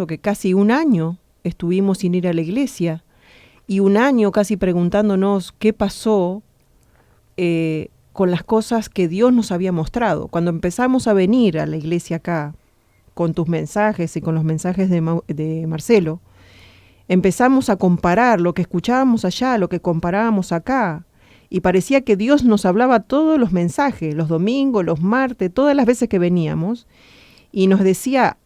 que casi 1 año estuvimos sin ir a la iglesia, y 1 año casi preguntándonos qué pasó con las cosas que Dios nos había mostrado. Cuando empezamos a venir a la iglesia acá, con tus mensajes y con los mensajes de Marcelo, empezamos a comparar lo que escuchábamos allá, lo que comparábamos acá, y parecía que Dios nos hablaba todos los mensajes, los domingos, los martes, todas las veces que veníamos, y nos decía,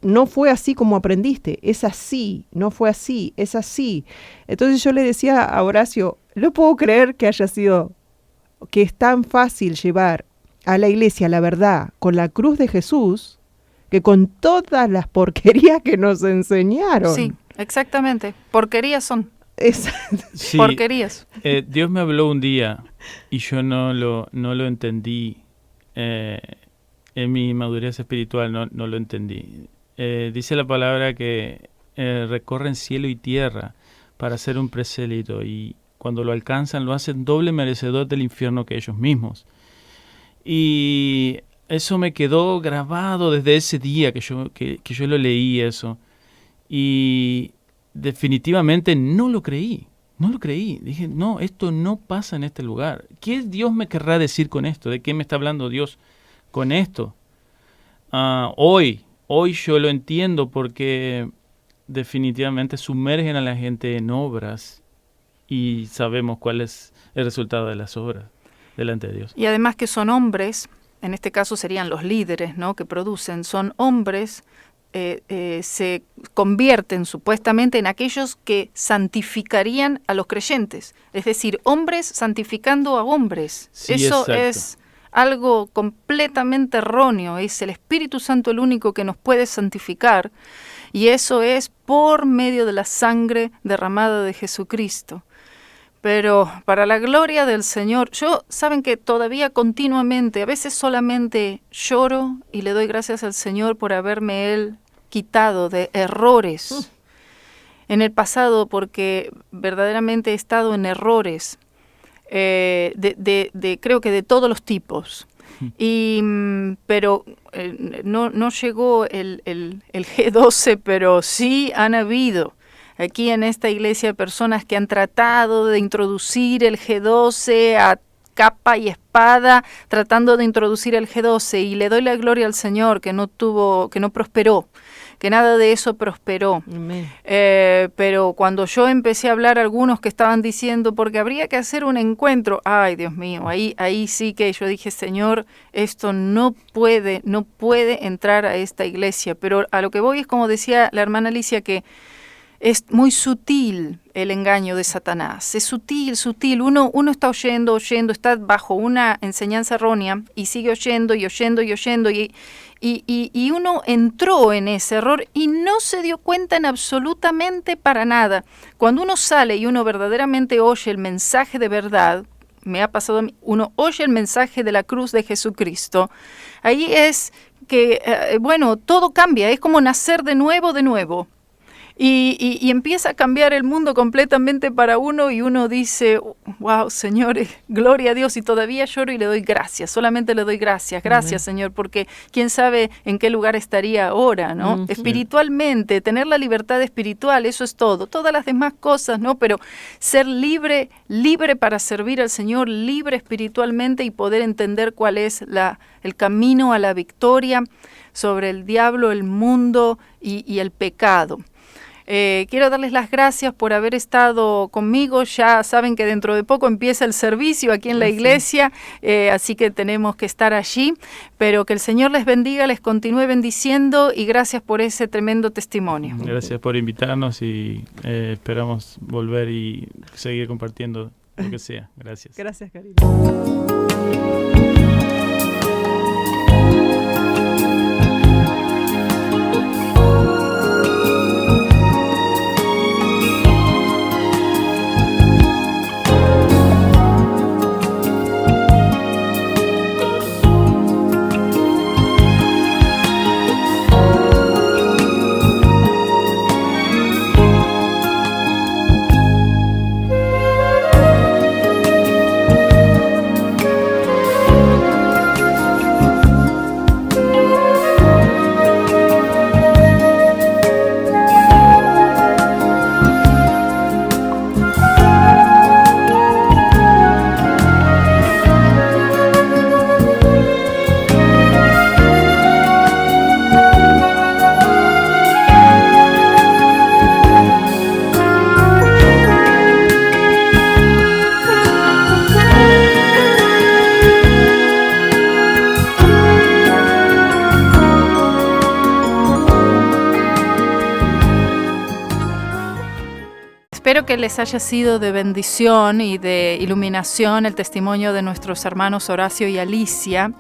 no fue así como aprendiste, es así, no fue así, es así. Entonces yo le decía a Horacio, no puedo creer que es tan fácil llevar a la iglesia la verdad con la cruz de Jesús, que con todas las porquerías que nos enseñaron. Sí, exactamente. Porquerías son. Sí, Porquerías. Dios me habló un día y yo no lo entendí. En mi madurez espiritual no lo entendí. Dice la palabra que recorren cielo y tierra para hacer un prosélito, y cuando lo alcanzan lo hacen doble merecedor del infierno que ellos mismos. Y eso me quedó grabado desde ese día que yo lo leí eso. Y definitivamente no lo creí. Dije, no, esto no pasa en este lugar. ¿Qué Dios me querrá decir con esto? ¿De qué me está hablando Dios con esto? Hoy yo lo entiendo, porque definitivamente sumergen a la gente en obras y sabemos cuál es el resultado de las obras delante de Dios. Y además que son hombres, en este caso serían los líderes, ¿no?, que producen, son hombres, se convierten supuestamente en aquellos que santificarían a los creyentes, es decir, hombres santificando a hombres. Sí, eso exacto. es algo completamente erróneo. Es el Espíritu Santo el único que nos puede santificar, y eso es por medio de la sangre derramada de Jesucristo. Pero para la gloria del Señor, saben que todavía continuamente, a veces solamente lloro y le doy gracias al Señor por haberme Él quitado de errores en el pasado, porque verdaderamente he estado en errores, creo que de todos los tipos. Pero no llegó el G12, pero sí han habido aquí en esta iglesia personas que han tratado de introducir el G12 a capa y espada, tratando de introducir el G12, y le doy la gloria al Señor que no prosperó, que nada de eso prosperó. Pero cuando yo empecé a hablar, algunos que estaban diciendo, porque habría que hacer un encuentro, ay Dios mío, ahí sí que yo dije, Señor, esto no puede entrar a esta iglesia. Pero a lo que voy es, como decía la hermana Alicia, que es muy sutil el engaño de Satanás, es sutil. Uno está oyendo, está bajo una enseñanza errónea y sigue oyendo y uno entró en ese error y no se dio cuenta en absolutamente para nada. Cuando uno sale y uno verdaderamente oye el mensaje de verdad, me ha pasado a mí, uno oye el mensaje de la cruz de Jesucristo, ahí es que, todo cambia, es como nacer de nuevo. Y empieza a cambiar el mundo completamente para uno, y uno dice, wow, Señor, gloria a Dios, y todavía lloro y le doy gracias, solamente le doy gracias, Señor, porque quién sabe en qué lugar estaría ahora, ¿no? Espiritualmente, tener la libertad espiritual, eso es todo, todas las demás cosas, ¿no? Pero ser libre para servir al Señor, libre espiritualmente, y poder entender cuál es el camino a la victoria sobre el diablo, el mundo y el pecado. Quiero darles las gracias por haber estado conmigo. Ya saben que dentro de poco empieza el servicio aquí en la iglesia, así que tenemos que estar allí, pero que el Señor les bendiga, les continúe bendiciendo, y gracias por ese tremendo testimonio. Gracias por invitarnos, y esperamos volver y seguir compartiendo lo que sea. Gracias. Gracias, Karina. Espero que les haya sido de bendición y de iluminación el testimonio de nuestros hermanos Horacio y Alicia.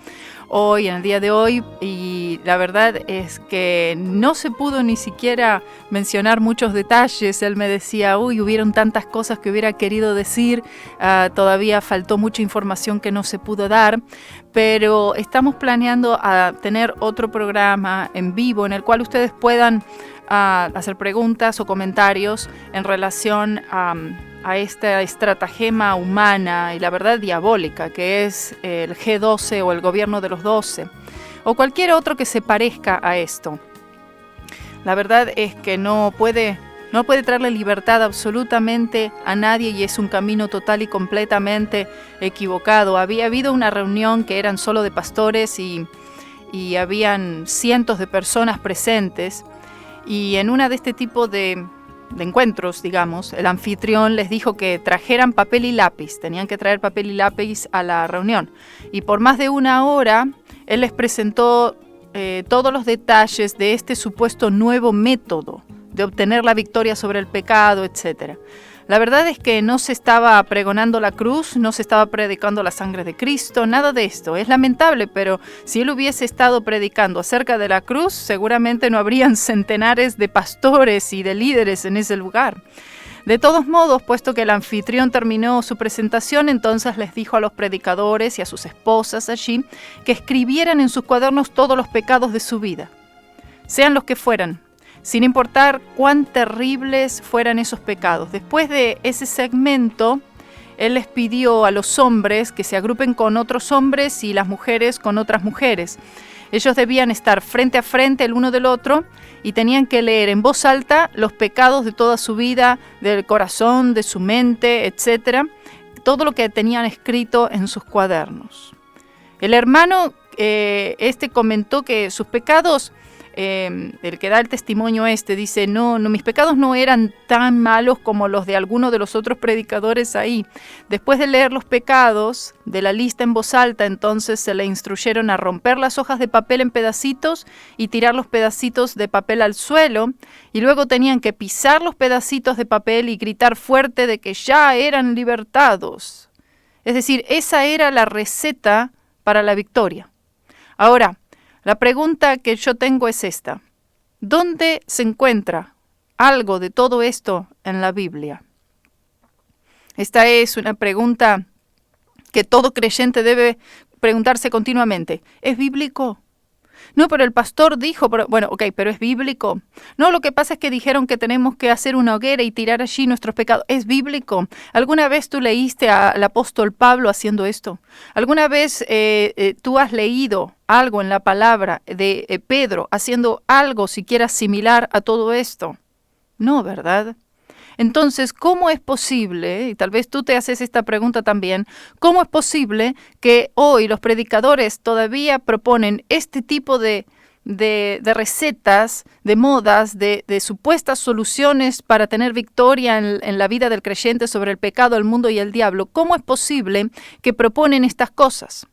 hoy, en el día de hoy, y la verdad es que no se pudo ni siquiera mencionar muchos detalles. Él me decía, hubieron tantas cosas que hubiera querido decir, todavía faltó mucha información que no se pudo dar, pero estamos planeando a tener otro programa en vivo en el cual ustedes puedan hacer preguntas o comentarios en relación a esta estratagema humana y la verdad diabólica que es el G12 o el gobierno de los 12 o cualquier otro que se parezca a esto. La verdad es que no puede traerle libertad absolutamente a nadie y es un camino total y completamente equivocado. Había habido una reunión que eran solo de pastores y habían cientos de personas presentes, y en una de este tipo de encuentros, digamos, el anfitrión les dijo que trajeran papel y lápiz, tenían que traer papel y lápiz a la reunión, y por más de una hora él les presentó todos los detalles de este supuesto nuevo método de obtener la victoria sobre el pecado, etc. La verdad es que no se estaba pregonando la cruz, no se estaba predicando la sangre de Cristo, nada de esto. Es lamentable, pero si él hubiese estado predicando acerca de la cruz, seguramente no habrían centenares de pastores y de líderes en ese lugar. De todos modos, puesto que el anfitrión terminó su presentación, entonces les dijo a los predicadores y a sus esposas allí que escribieran en sus cuadernos todos los pecados de su vida, sean los que fueran, sin importar cuán terribles fueran esos pecados. Después de ese segmento, él les pidió a los hombres que se agrupen con otros hombres y las mujeres con otras mujeres. Ellos debían estar frente a frente el uno del otro y tenían que leer en voz alta los pecados de toda su vida, del corazón, de su mente, etc. Todo lo que tenían escrito en sus cuadernos. El hermano comentó que sus pecados, el que da el testimonio dice, no, mis pecados no eran tan malos como los de algunos de los otros predicadores ahí. Después de leer los pecados de la lista en voz alta, entonces se le instruyeron a romper las hojas de papel en pedacitos y tirar los pedacitos de papel al suelo, y luego tenían que pisar los pedacitos de papel y gritar fuerte de que ya eran libertados. Es decir, esa era la receta para la victoria. Ahora, la pregunta que yo tengo es esta: ¿dónde se encuentra algo de todo esto en la Biblia? Esta es una pregunta que todo creyente debe preguntarse continuamente. ¿Es bíblico? No, pero el pastor dijo, pero ¿es bíblico? No, lo que pasa es que dijeron que tenemos que hacer una hoguera y tirar allí nuestros pecados. ¿Es bíblico? ¿Alguna vez tú leíste al apóstol Pablo haciendo esto? ¿Alguna vez tú has leído algo en la palabra de Pedro haciendo algo siquiera similar a todo esto? No, ¿verdad? Entonces, ¿cómo es posible, y tal vez tú te haces esta pregunta también, cómo es posible que hoy los predicadores todavía proponen este tipo de recetas, de modas, de supuestas soluciones para tener victoria en la vida del creyente sobre el pecado, el mundo y el diablo? ¿Cómo es posible que proponen estas cosas?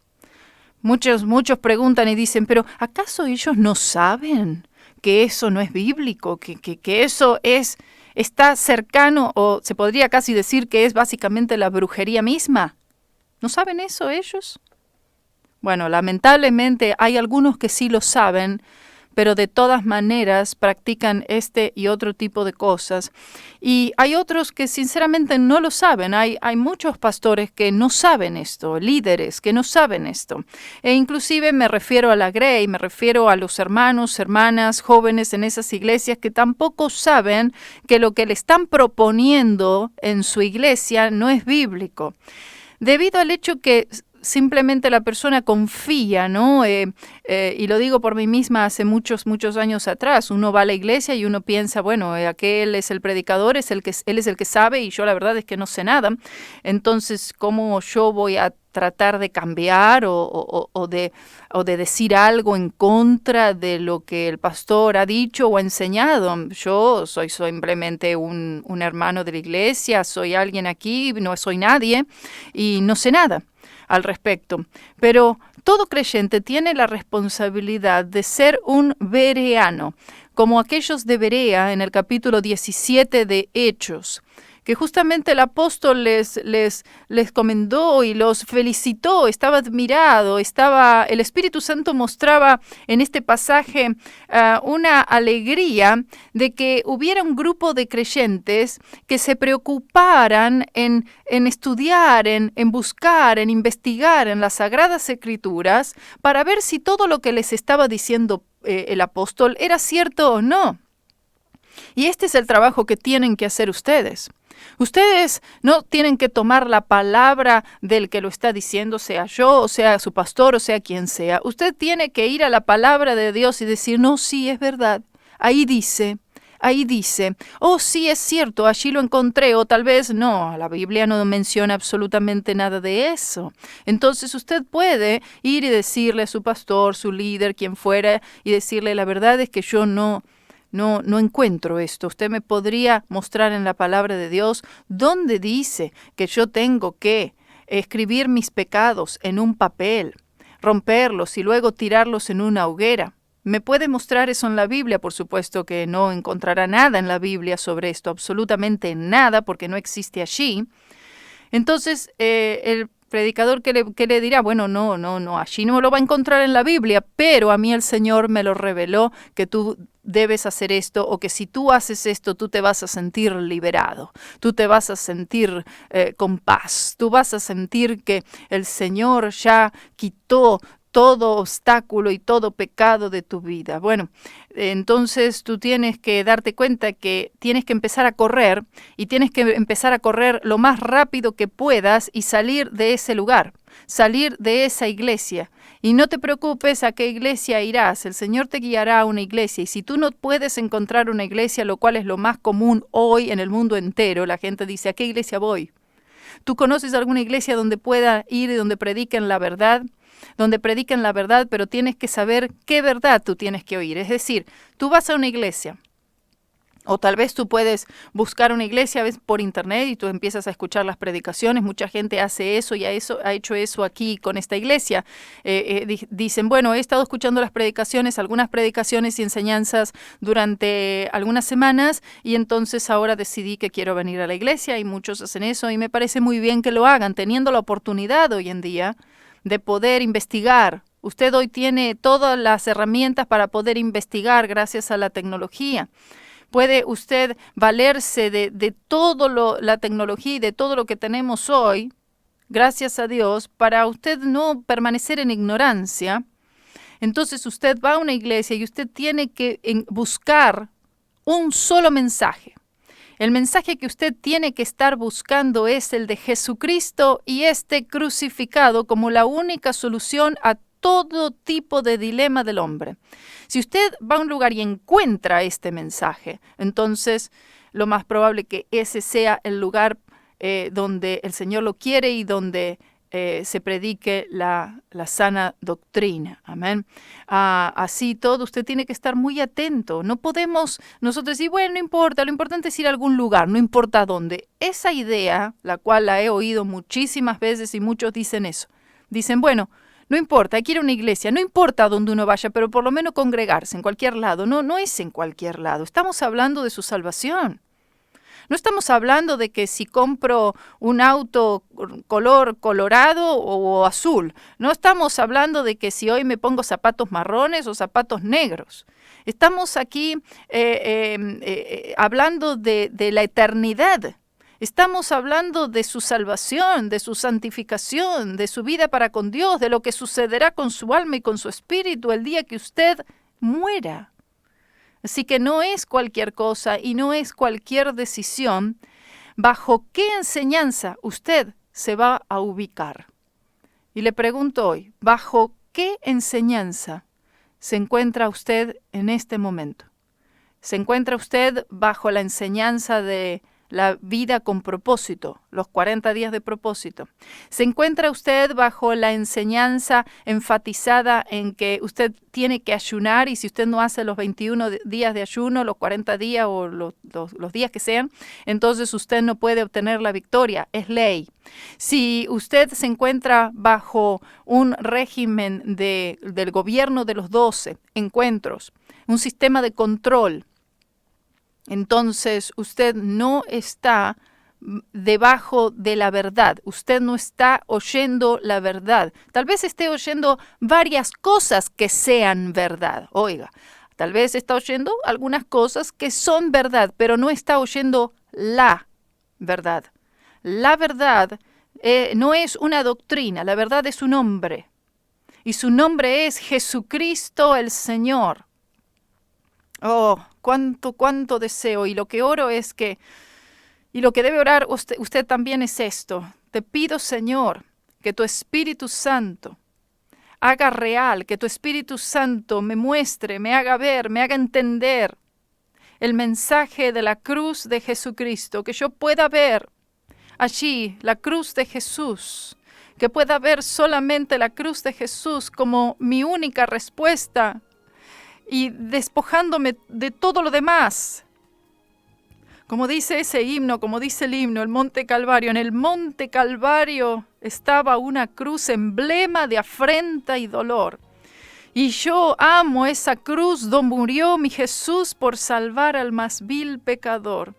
Muchos preguntan y dicen, pero ¿acaso ellos no saben que eso no es bíblico, que eso está cercano, o se podría casi decir que es básicamente la brujería misma? ¿No saben eso ellos? Bueno, lamentablemente hay algunos que sí lo saben, pero de todas maneras practican este y otro tipo de cosas. Y hay otros que sinceramente no lo saben. Hay muchos pastores que no saben esto, líderes que no saben esto. E inclusive me refiero a la Grey, me refiero a los hermanos, hermanas, jóvenes en esas iglesias que tampoco saben que lo que le están proponiendo en su iglesia no es bíblico. Debido al hecho que simplemente la persona confía, ¿no? Y lo digo por mí misma hace muchos años atrás. Uno va a la iglesia y uno piensa, bueno, aquel es el predicador, él es el que sabe y yo la verdad es que no sé nada. Entonces, ¿cómo yo voy a tratar de cambiar o de decir algo en contra de lo que el pastor ha dicho o enseñado? Yo soy simplemente un hermano de la iglesia, soy alguien aquí, no soy nadie y no sé nada al respecto. Pero todo creyente tiene la responsabilidad de ser un bereano, como aquellos de Berea en el capítulo 17 de Hechos, que justamente el apóstol les comendó y los felicitó, estaba admirado, el Espíritu Santo mostraba en este pasaje una alegría de que hubiera un grupo de creyentes que se preocuparan en estudiar, en buscar, en investigar en las Sagradas Escrituras para ver si todo lo que les estaba diciendo el apóstol era cierto o no. Y este es el trabajo que tienen que hacer ustedes. Ustedes no tienen que tomar la palabra del que lo está diciendo, sea yo, o sea su pastor, o sea quien sea. Usted tiene que ir a la palabra de Dios y decir, no, sí, es verdad. Ahí dice, oh, sí, es cierto, allí lo encontré, o tal vez no, la Biblia no menciona absolutamente nada de eso. Entonces usted puede ir y decirle a su pastor, su líder, quien fuera, y decirle, la verdad es que yo no encuentro esto. Usted me podría mostrar en la palabra de Dios dónde dice que yo tengo que escribir mis pecados en un papel, romperlos y luego tirarlos en una hoguera. ¿Me puede mostrar eso en la Biblia? Por supuesto que no encontrará nada en la Biblia sobre esto, absolutamente nada, porque no existe allí. Entonces, el predicador que le dirá, bueno, no, allí no lo va a encontrar en la Biblia, pero a mí el Señor me lo reveló que tú debes hacer esto, o que si tú haces esto, tú te vas a sentir liberado, tú te vas a sentir con paz, tú vas a sentir que el Señor ya quitó todo obstáculo y todo pecado de tu vida. Bueno, entonces tú tienes que darte cuenta que tienes que empezar a correr, y tienes que empezar a correr lo más rápido que puedas y salir de ese lugar, salir de esa iglesia. Y no te preocupes a qué iglesia irás, el Señor te guiará a una iglesia. Y si tú no puedes encontrar una iglesia, lo cual es lo más común hoy en el mundo entero, la gente dice, ¿a qué iglesia voy? ¿Tú conoces alguna iglesia donde pueda ir y donde prediquen la verdad? Donde prediquen la verdad, pero tienes que saber qué verdad tú tienes que oír. Es decir, tú vas a una iglesia, o tal vez tú puedes buscar una iglesia por internet y tú empiezas a escuchar las predicaciones. Mucha gente hace eso y ha hecho eso aquí con esta iglesia. Dicen, bueno, he estado escuchando las predicaciones, algunas predicaciones y enseñanzas durante algunas semanas, y entonces ahora decidí que quiero venir a la iglesia, y muchos hacen eso, y me parece muy bien que lo hagan, teniendo la oportunidad hoy en día de poder investigar. Usted hoy tiene todas las herramientas para poder investigar gracias a la tecnología. Puede usted valerse de todo la tecnología y de todo lo que tenemos hoy, gracias a Dios, para usted no permanecer en ignorancia. Entonces usted va a una iglesia y usted tiene que buscar un solo mensaje. El mensaje que usted tiene que estar buscando es el de Jesucristo y este crucificado como la única solución a todo tipo de dilema del hombre. Si usted va a un lugar y encuentra este mensaje, entonces lo más probable que ese sea el lugar donde el Señor lo quiere y donde se predique la sana doctrina. Amén. Así todo, usted tiene que estar muy atento. No podemos nosotros decir, bueno, no importa, lo importante es ir a algún lugar, no importa dónde. Esa idea, la cual la he oído muchísimas veces y muchos dicen eso. Dicen, bueno, no importa, hay que ir a una iglesia, no importa a dónde uno vaya, pero por lo menos congregarse en cualquier lado. No es en cualquier lado. Estamos hablando de su salvación. No estamos hablando de que si compro un auto color colorado o azul. No estamos hablando de que si hoy me pongo zapatos marrones o zapatos negros. Estamos aquí hablando de la eternidad. Estamos hablando de su salvación, de su santificación, de su vida para con Dios, de lo que sucederá con su alma y con su espíritu el día que usted muera. Así que no es cualquier cosa y no es cualquier decisión. ¿Bajo qué enseñanza usted se va a ubicar? Y le pregunto hoy, ¿bajo qué enseñanza se encuentra usted en este momento? ¿Se encuentra usted bajo la enseñanza de la vida con propósito, los 40 días de propósito? ¿Se encuentra usted bajo la enseñanza enfatizada en que usted tiene que ayunar, y si usted no hace los 21 días de ayuno, los 40 días o los días que sean, entonces usted no puede obtener la victoria? Es ley. Si usted se encuentra bajo un régimen del gobierno de los 12 encuentros, un sistema de control, entonces usted no está debajo de la verdad. Usted no está oyendo la verdad. Tal vez esté oyendo varias cosas que sean verdad. Oiga, tal vez está oyendo algunas cosas que son verdad, pero no está oyendo la verdad. La verdad no es una doctrina, la verdad es un hombre. Y su nombre es Jesucristo el Señor. Oh, cuánto deseo. Y lo que oro es que, y lo que debe orar usted también es esto. Te pido, Señor, que tu Espíritu Santo haga real, que tu Espíritu Santo me muestre, me haga ver, me haga entender el mensaje de la cruz de Jesucristo, que yo pueda ver allí la cruz de Jesús, que pueda ver solamente la cruz de Jesús como mi única respuesta y despojándome de todo lo demás. Como dice ese himno, como dice el himno, el Monte Calvario. En el Monte Calvario estaba una cruz, emblema de afrenta y dolor. Y yo amo esa cruz donde murió mi Jesús por salvar al más vil pecador.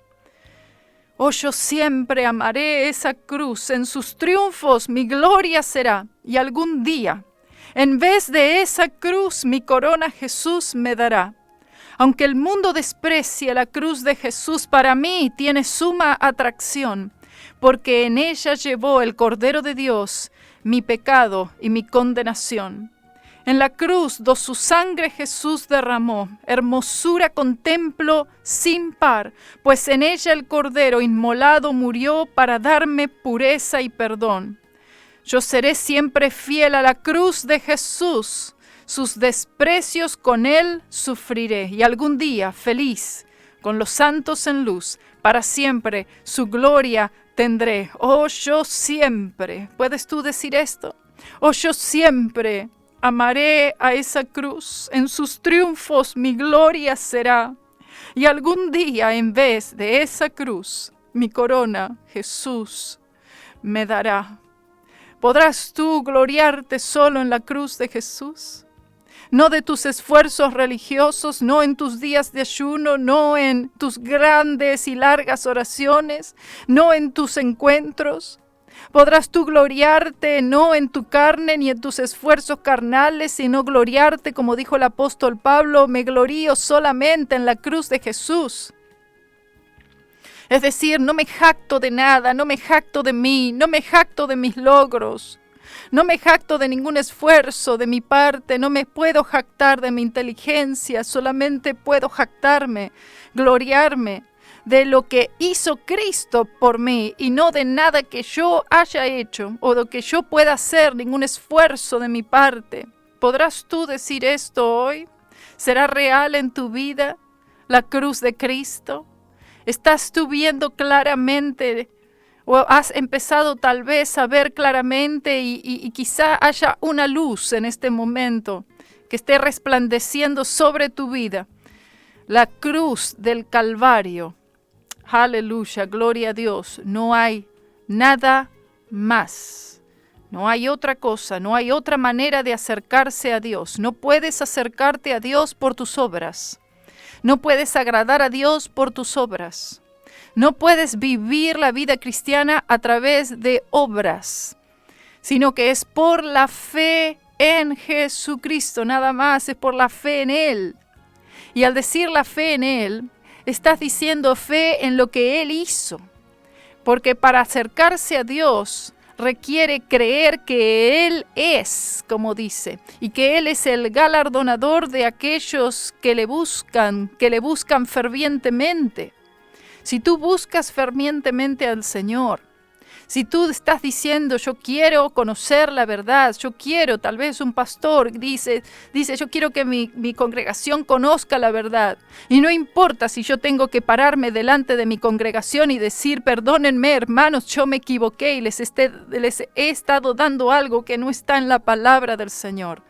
Oh, yo siempre amaré esa cruz, en sus triunfos mi gloria será, y algún día, en vez de esa cruz, mi corona Jesús me dará. Aunque el mundo desprecie la cruz de Jesús, para mí tiene suma atracción, porque en ella llevó el Cordero de Dios mi pecado y mi condenación. En la cruz, do su sangre Jesús derramó, hermosura contemplo sin par, pues en ella el Cordero inmolado murió para darme pureza y perdón. Yo seré siempre fiel a la cruz de Jesús, sus desprecios con él sufriré, y algún día, feliz, con los santos en luz, para siempre su gloria tendré. Oh, yo siempre, ¿puedes tú decir esto? Oh, yo siempre amaré a esa cruz, en sus triunfos mi gloria será. Y algún día, en vez de esa cruz, mi corona Jesús me dará. ¿Podrás tú gloriarte solo en la cruz de Jesús? No de tus esfuerzos religiosos, no en tus días de ayuno, no en tus grandes y largas oraciones, no en tus encuentros. ¿Podrás tú gloriarte no en tu carne ni en tus esfuerzos carnales, sino gloriarte, como dijo el apóstol Pablo, me glorío solamente en la cruz de Jesús? Es decir, no me jacto de nada, no me jacto de mí, no me jacto de mis logros, no me jacto de ningún esfuerzo de mi parte, no me puedo jactar de mi inteligencia, solamente puedo jactarme, gloriarme de lo que hizo Cristo por mí y no de nada que yo haya hecho o de que yo pueda hacer, ningún esfuerzo de mi parte. ¿Podrás tú decir esto hoy? ¿Será real en tu vida la cruz de Cristo? ¿Estás tú viendo claramente o has empezado tal vez a ver claramente y quizá haya una luz en este momento que esté resplandeciendo sobre tu vida? La cruz del Calvario. Aleluya, gloria a Dios. No hay nada más. No hay otra cosa, no hay otra manera de acercarse a Dios. No puedes acercarte a Dios por tus obras. No puedes agradar a Dios por tus obras. No puedes vivir la vida cristiana a través de obras, sino que es por la fe en Jesucristo, nada más, es por la fe en Él. Y al decir la fe en Él, estás diciendo fe en lo que Él hizo, porque para acercarse a Dios requiere creer que Él es, como dice, y que Él es el galardonador de aquellos que le buscan fervientemente. Si tú buscas fervientemente al Señor, si tú estás diciendo, yo quiero conocer la verdad, yo quiero, tal vez un pastor dice, yo quiero que mi congregación conozca la verdad. Y no importa si yo tengo que pararme delante de mi congregación y decir, perdónenme hermanos, yo me equivoqué y les he estado dando algo que no está en la palabra del Señor.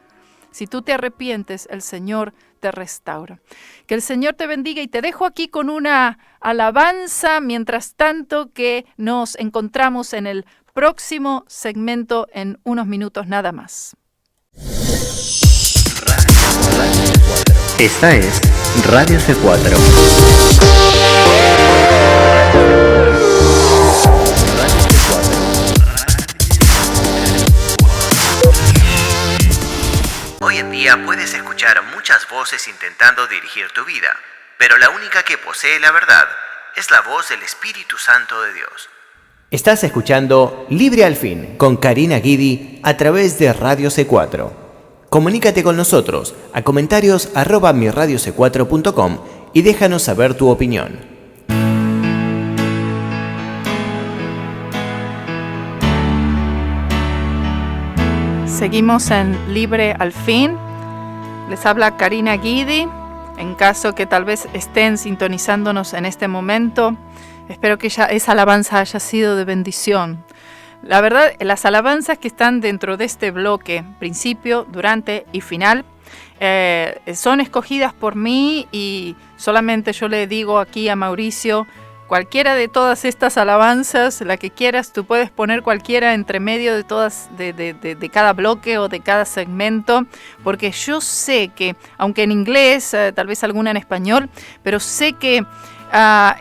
Si tú te arrepientes, el Señor te restaura. Que el Señor te bendiga y te dejo aquí con una alabanza, mientras tanto que nos encontramos en el próximo segmento en unos minutos nada más. Esta es Radio C4. Hoy en día puedes escuchar muchas voces intentando dirigir tu vida, pero la única que posee la verdad es la voz del Espíritu Santo de Dios. Estás escuchando Libre al Fin con Karina Guidi a través de Radio C4. Comunícate con nosotros a comentarios@mirradioc4.com y déjanos saber tu opinión. Seguimos en Libre al Fin. Les habla Karina Guidi. En caso que tal vez estén sintonizándonos en este momento, espero que esa alabanza haya sido de bendición. La verdad, las alabanzas que están dentro de este bloque, principio, durante y final, son escogidas por mí, y solamente yo le digo aquí a Mauricio, cualquiera de todas estas alabanzas, la que quieras, tú puedes poner cualquiera entre medio de todas, de cada bloque o de cada segmento, porque yo sé que, aunque en inglés, tal vez alguna en español, pero sé que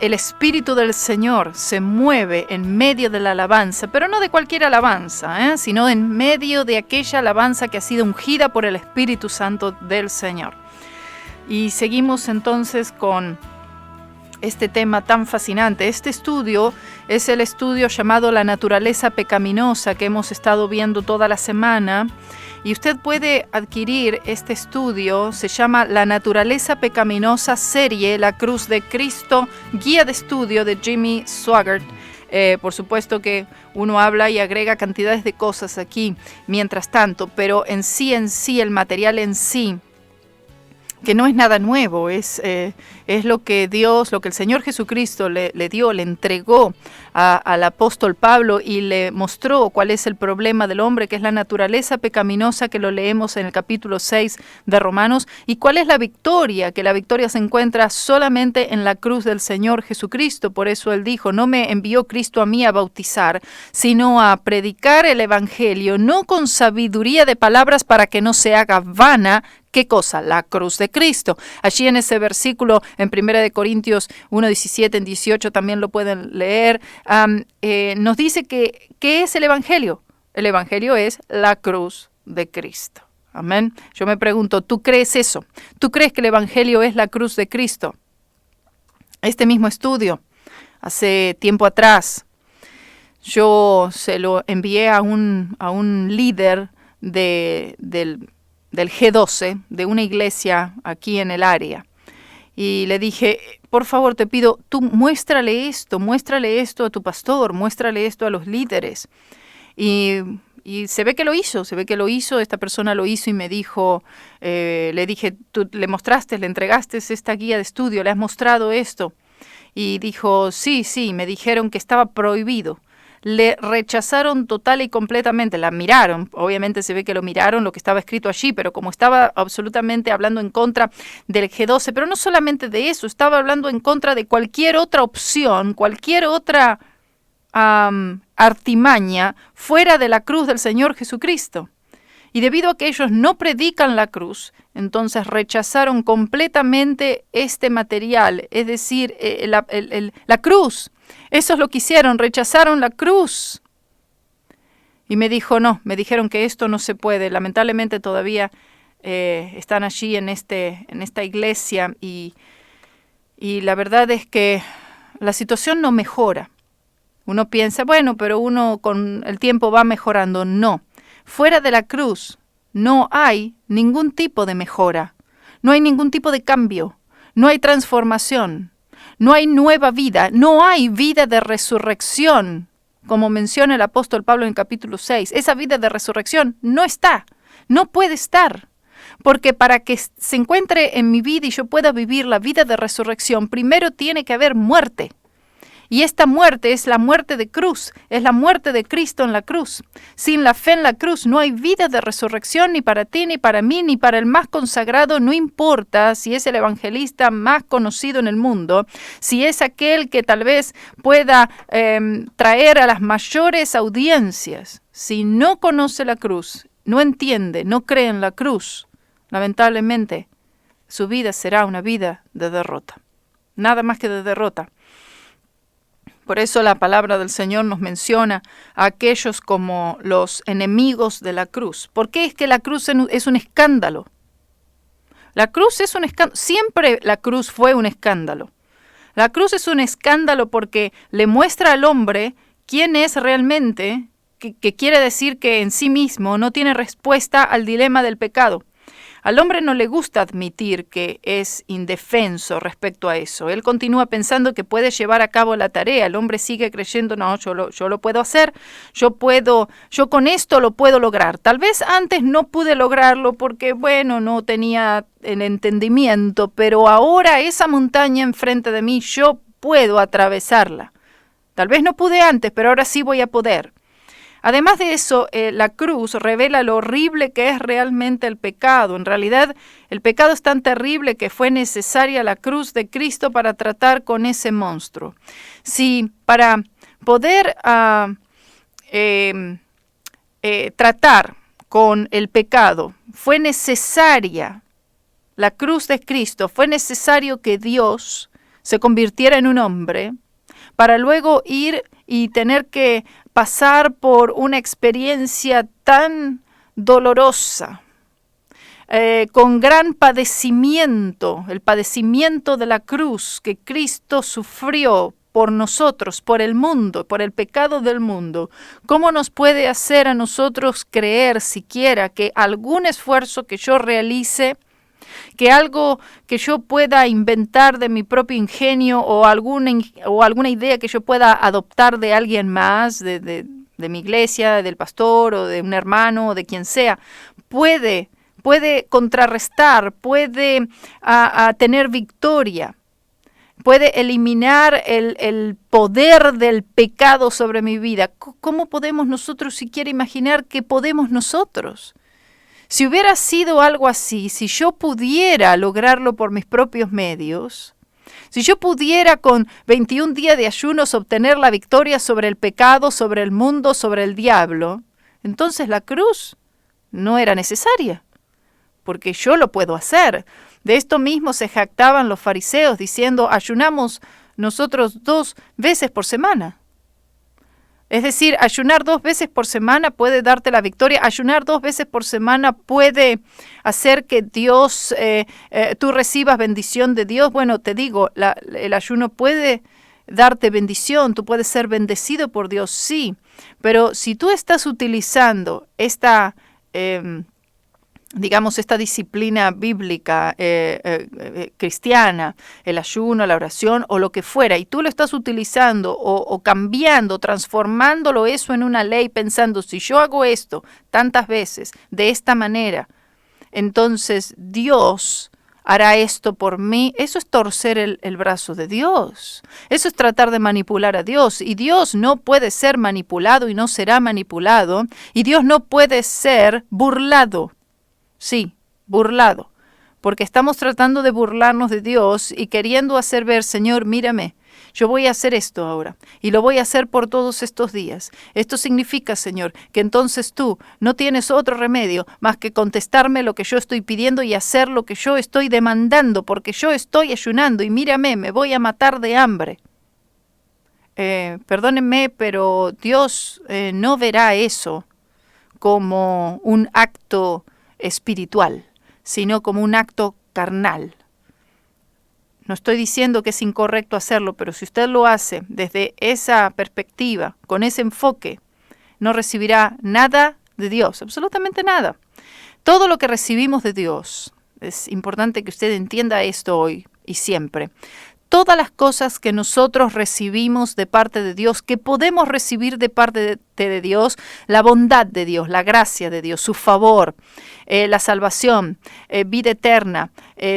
el Espíritu del Señor se mueve en medio de la alabanza, pero no de cualquier alabanza, sino en medio de aquella alabanza que ha sido ungida por el Espíritu Santo del Señor. Y seguimos entonces con este tema tan fascinante. Este estudio es el estudio llamado La naturaleza pecaminosa, que hemos estado viendo toda la semana, y usted puede adquirir este estudio. Se llama La naturaleza pecaminosa, serie La cruz de Cristo, guía de estudio de Jimmy Swaggart. Por supuesto que uno habla y agrega cantidades de cosas aquí mientras tanto, pero en sí el material en sí, que no es nada nuevo, es lo que Dios, lo que el Señor Jesucristo le dio, le entregó al apóstol Pablo, y le mostró cuál es el problema del hombre, que es la naturaleza pecaminosa, que lo leemos en el capítulo 6 de Romanos, y cuál es la victoria, que la victoria se encuentra solamente en la cruz del Señor Jesucristo. Por eso Él dijo, no me envió Cristo a mí a bautizar, sino a predicar el Evangelio, no con sabiduría de palabras para que no se haga vana. ¿Qué cosa? La cruz de Cristo. Allí en ese versículo, en 1 Corintios 1, 17, en 18 también lo pueden leer, nos dice que ¿qué es el Evangelio? El Evangelio es la cruz de Cristo. Amén. Yo me pregunto, ¿tú crees eso? ¿Tú crees que el Evangelio es la cruz de Cristo? Este mismo estudio, hace tiempo atrás, yo se lo envié a un líder del G12, de una iglesia aquí en el área. Y le dije, por favor, te pido, tú muéstrale esto a tu pastor, muéstrale esto a los líderes. Y se ve que lo hizo, esta persona lo hizo, y me dijo, le dije, tú le mostraste, le entregaste esta guía de estudio, le has mostrado esto. Y dijo, sí, me dijeron que estaba prohibido. Le rechazaron total y completamente, la miraron, obviamente se ve que lo miraron, lo que estaba escrito allí, pero como estaba absolutamente hablando en contra del G12, pero no solamente de eso, estaba hablando en contra de cualquier otra opción, cualquier otra artimaña fuera de la cruz del Señor Jesucristo. Y debido a que ellos no predican la cruz, entonces rechazaron completamente este material, es decir, la cruz. Eso es lo que hicieron, rechazaron la cruz. Y me dijo, no, me dijeron que esto no se puede. Lamentablemente todavía están allí en esta iglesia, y la verdad es que la situación no mejora. Uno piensa, bueno, pero uno con el tiempo va mejorando. No, fuera de la cruz no hay ningún tipo de mejora, no hay ningún tipo de cambio, no hay transformación, no hay nueva vida, no hay vida de resurrección, como menciona el apóstol Pablo en el capítulo 6. Esa vida de resurrección no está, no puede estar, porque para que se encuentre en mi vida y yo pueda vivir la vida de resurrección, primero tiene que haber muerte. Y esta muerte es la muerte de cruz, es la muerte de Cristo en la cruz. Sin la fe en la cruz no hay vida de resurrección, ni para ti, ni para mí, ni para el más consagrado, no importa si es el evangelista más conocido en el mundo, si es aquel que tal vez pueda traer a las mayores audiencias. Si no conoce la cruz, no entiende, no cree en la cruz, lamentablemente su vida será una vida de derrota. Nada más que de derrota. Por eso la palabra del Señor nos menciona a aquellos como los enemigos de la cruz. ¿Por qué es que la cruz es un escándalo? La cruz es un escándalo. Siempre la cruz fue un escándalo. La cruz es un escándalo porque le muestra al hombre quién es realmente, que quiere decir que en sí mismo no tiene respuesta al dilema del pecado. Al hombre no le gusta admitir que es indefenso respecto a eso. Él continúa pensando que puede llevar a cabo la tarea. El hombre sigue creyendo, no, yo lo puedo hacer, yo con esto lo puedo lograr. Tal vez antes no pude lograrlo porque, bueno, no tenía el entendimiento, pero ahora esa montaña enfrente de mí, yo puedo atravesarla. Tal vez no pude antes, pero ahora sí voy a poder. Además de eso, la cruz revela lo horrible que es realmente el pecado. En realidad, el pecado es tan terrible que fue necesaria la cruz de Cristo para tratar con ese monstruo. Si para poder tratar con el pecado fue necesaria la cruz de Cristo, fue necesario que Dios se convirtiera en un hombre para luego ir y tener que pasar por una experiencia tan dolorosa, con gran padecimiento, el padecimiento de la cruz que Cristo sufrió por nosotros, por el mundo, por el pecado del mundo. ¿Cómo nos puede hacer a nosotros creer siquiera que algún esfuerzo que yo realice, que algo que yo pueda inventar de mi propio ingenio o alguna idea que yo pueda adoptar de alguien más, de mi iglesia, del pastor o de un hermano o de quien sea, puede contrarrestar, puede tener victoria, puede eliminar el poder del pecado sobre mi vida? ¿Cómo podemos nosotros siquiera imaginar que podemos nosotros? Si hubiera sido algo así, si yo pudiera lograrlo por mis propios medios, si yo pudiera con 21 días de ayunos obtener la victoria sobre el pecado, sobre el mundo, sobre el diablo, entonces la cruz no era necesaria, porque yo lo puedo hacer. De esto mismo se jactaban los fariseos diciendo, ayunamos nosotros 2 veces por semana. Es decir, ayunar 2 veces por semana puede darte la victoria. Ayunar 2 veces por semana puede hacer que Dios, tú recibas bendición de Dios. Bueno, te digo, el ayuno puede darte bendición. Tú puedes ser bendecido por Dios, sí. Pero si tú estás utilizando esta disciplina bíblica cristiana, el ayuno, la oración o lo que fuera, y tú lo estás utilizando o cambiando, transformándolo eso en una ley, pensando, si yo hago esto tantas veces, de esta manera, entonces Dios hará esto por mí, eso es torcer el brazo de Dios. Eso es tratar de manipular a Dios. Y Dios no puede ser manipulado y no será manipulado. Y Dios no puede ser burlado. Sí, burlado, porque estamos tratando de burlarnos de Dios y queriendo hacer ver, Señor, mírame, yo voy a hacer esto ahora y lo voy a hacer por todos estos días. Esto significa, Señor, que entonces tú no tienes otro remedio más que contestarme lo que yo estoy pidiendo y hacer lo que yo estoy demandando, porque yo estoy ayunando y mírame, me voy a matar de hambre. Perdónenme, pero Dios no verá eso como un acto espiritual, sino como un acto carnal. No estoy diciendo que es incorrecto hacerlo, pero si usted lo hace desde esa perspectiva, con ese enfoque, no recibirá nada de Dios, absolutamente nada. Todo lo que recibimos de Dios, es importante que usted entienda esto hoy y siempre. Todas las cosas que nosotros recibimos de parte de Dios, que podemos recibir de parte de Dios, la bondad de Dios, la gracia de Dios, su favor, la salvación, vida eterna,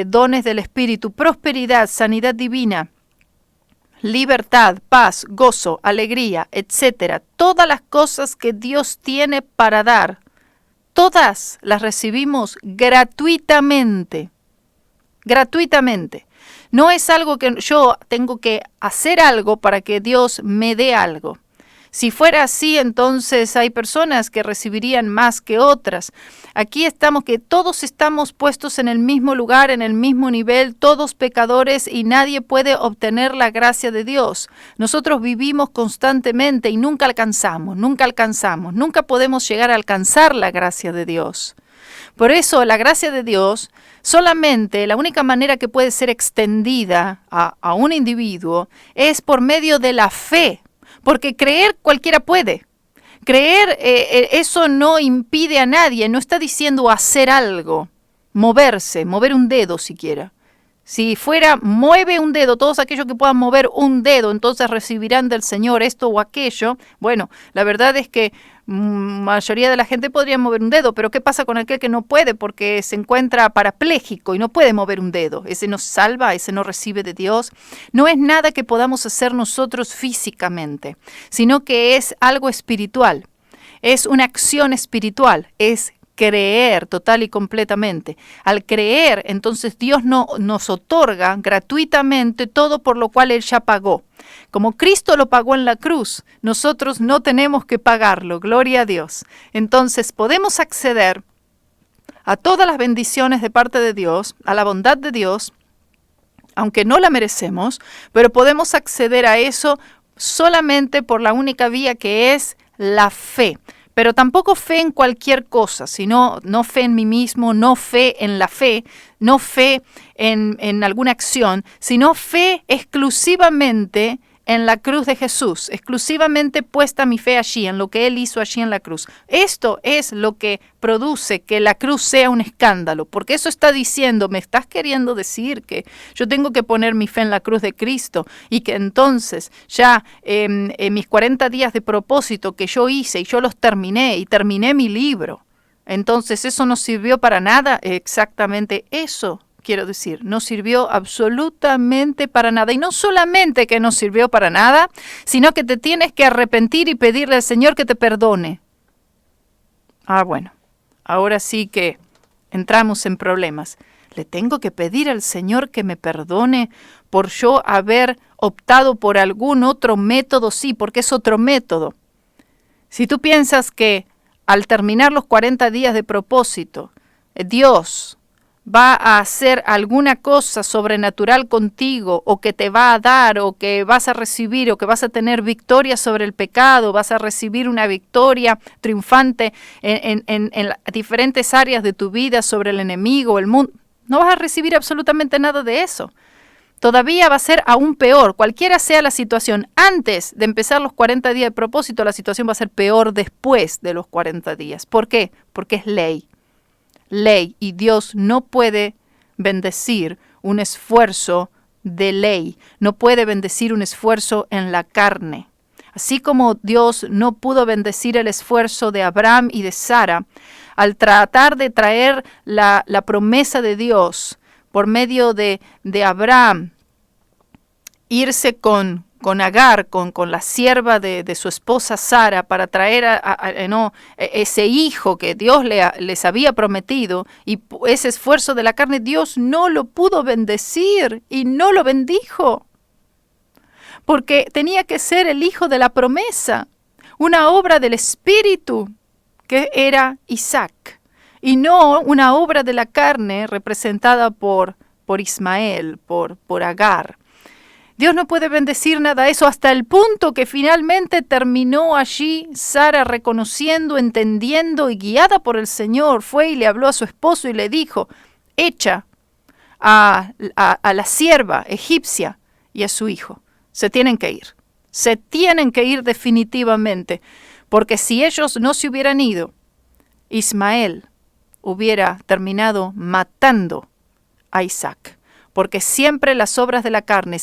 dones del Espíritu, prosperidad, sanidad divina, libertad, paz, gozo, alegría, etc. Todas las cosas que Dios tiene para dar, todas las recibimos gratuitamente. Gratuitamente. No es algo que yo tengo que hacer algo para que Dios me dé algo, Si fuera así, entonces hay personas que recibirían más que otras. Aquí estamos, que todos estamos puestos en el mismo lugar, en el mismo nivel, todos pecadores, y nadie puede obtener la gracia de Dios. Nosotros vivimos constantemente y nunca alcanzamos, nunca podemos llegar a alcanzar la gracia de Dios. Por eso la gracia de Dios, solamente la única manera que puede ser extendida a un individuo es por medio de la fe, porque creer cualquiera puede. Creer, eso no impide a nadie, no está diciendo hacer algo, mover un dedo siquiera. Si fuera, mueve un dedo, todos aquellos que puedan mover un dedo, entonces recibirán del Señor esto o aquello. Bueno, la verdad es que mayoría de la gente podría mover un dedo, pero ¿qué pasa con aquel que no puede porque se encuentra parapléjico y no puede mover un dedo? Ese no salva, ese no recibe de Dios. No es nada que podamos hacer nosotros físicamente, sino que es algo espiritual, es una acción espiritual, es creer total y completamente. Al creer, entonces Dios nos otorga gratuitamente todo por lo cual Él ya pagó. Como Cristo lo pagó en la cruz, nosotros no tenemos que pagarlo, gloria a Dios. Entonces podemos acceder a todas las bendiciones de parte de Dios, a la bondad de Dios, aunque no la merecemos, pero podemos acceder a eso solamente por la única vía, que es la fe. Pero tampoco fe en cualquier cosa, sino no fe en mí mismo, no fe en la fe, no fe en alguna acción, sino fe exclusivamente en la cruz de Jesús, exclusivamente puesta mi fe allí, en lo que Él hizo allí en la cruz. Esto es lo que produce que la cruz sea un escándalo, porque eso está diciendo, me estás queriendo decir que yo tengo que poner mi fe en la cruz de Cristo y que entonces ya en mis 40 días de propósito que yo hice y yo los terminé y terminé mi libro, entonces eso no sirvió para nada. Exactamente eso quiero decir, no sirvió absolutamente para nada. Y no solamente que no sirvió para nada, sino que te tienes que arrepentir y pedirle al Señor que te perdone. Bueno, ahora sí que entramos en problemas. Le tengo que pedir al Señor que me perdone por yo haber optado por algún otro método. Sí, porque es otro método. Si tú piensas que al terminar los 40 días de propósito, Dios va a hacer alguna cosa sobrenatural contigo, o que te va a dar, o que vas a recibir, o que vas a tener victoria sobre el pecado, vas a recibir una victoria triunfante en diferentes áreas de tu vida sobre el enemigo, el mundo, no vas a recibir absolutamente nada de eso. Todavía va a ser aún peor, cualquiera sea la situación. Antes de empezar los 40 días de propósito, la situación va a ser peor después de los 40 días. ¿Por qué? Porque es ley. Ley, y Dios no puede bendecir un esfuerzo de ley, no puede bendecir un esfuerzo en la carne. Así como Dios no pudo bendecir el esfuerzo de Abraham y de Sara al tratar de traer la promesa de Dios por medio de Abraham, irse con Agar, con la sierva de su esposa Sara, para traer ese hijo que Dios les había prometido, y ese esfuerzo de la carne Dios no lo pudo bendecir y no lo bendijo, porque tenía que ser el hijo de la promesa, una obra del Espíritu, que era Isaac, y no una obra de la carne representada por Ismael, por Agar. Dios no puede bendecir nada de eso, hasta el punto que finalmente terminó allí Sara reconociendo, entendiendo y guiada por el Señor. Fue y le habló a su esposo y le dijo, echa a la sierva egipcia y a su hijo. Se tienen que ir definitivamente, porque si ellos no se hubieran ido, Ismael hubiera terminado matando a Isaac. Porque siempre las obras de la carne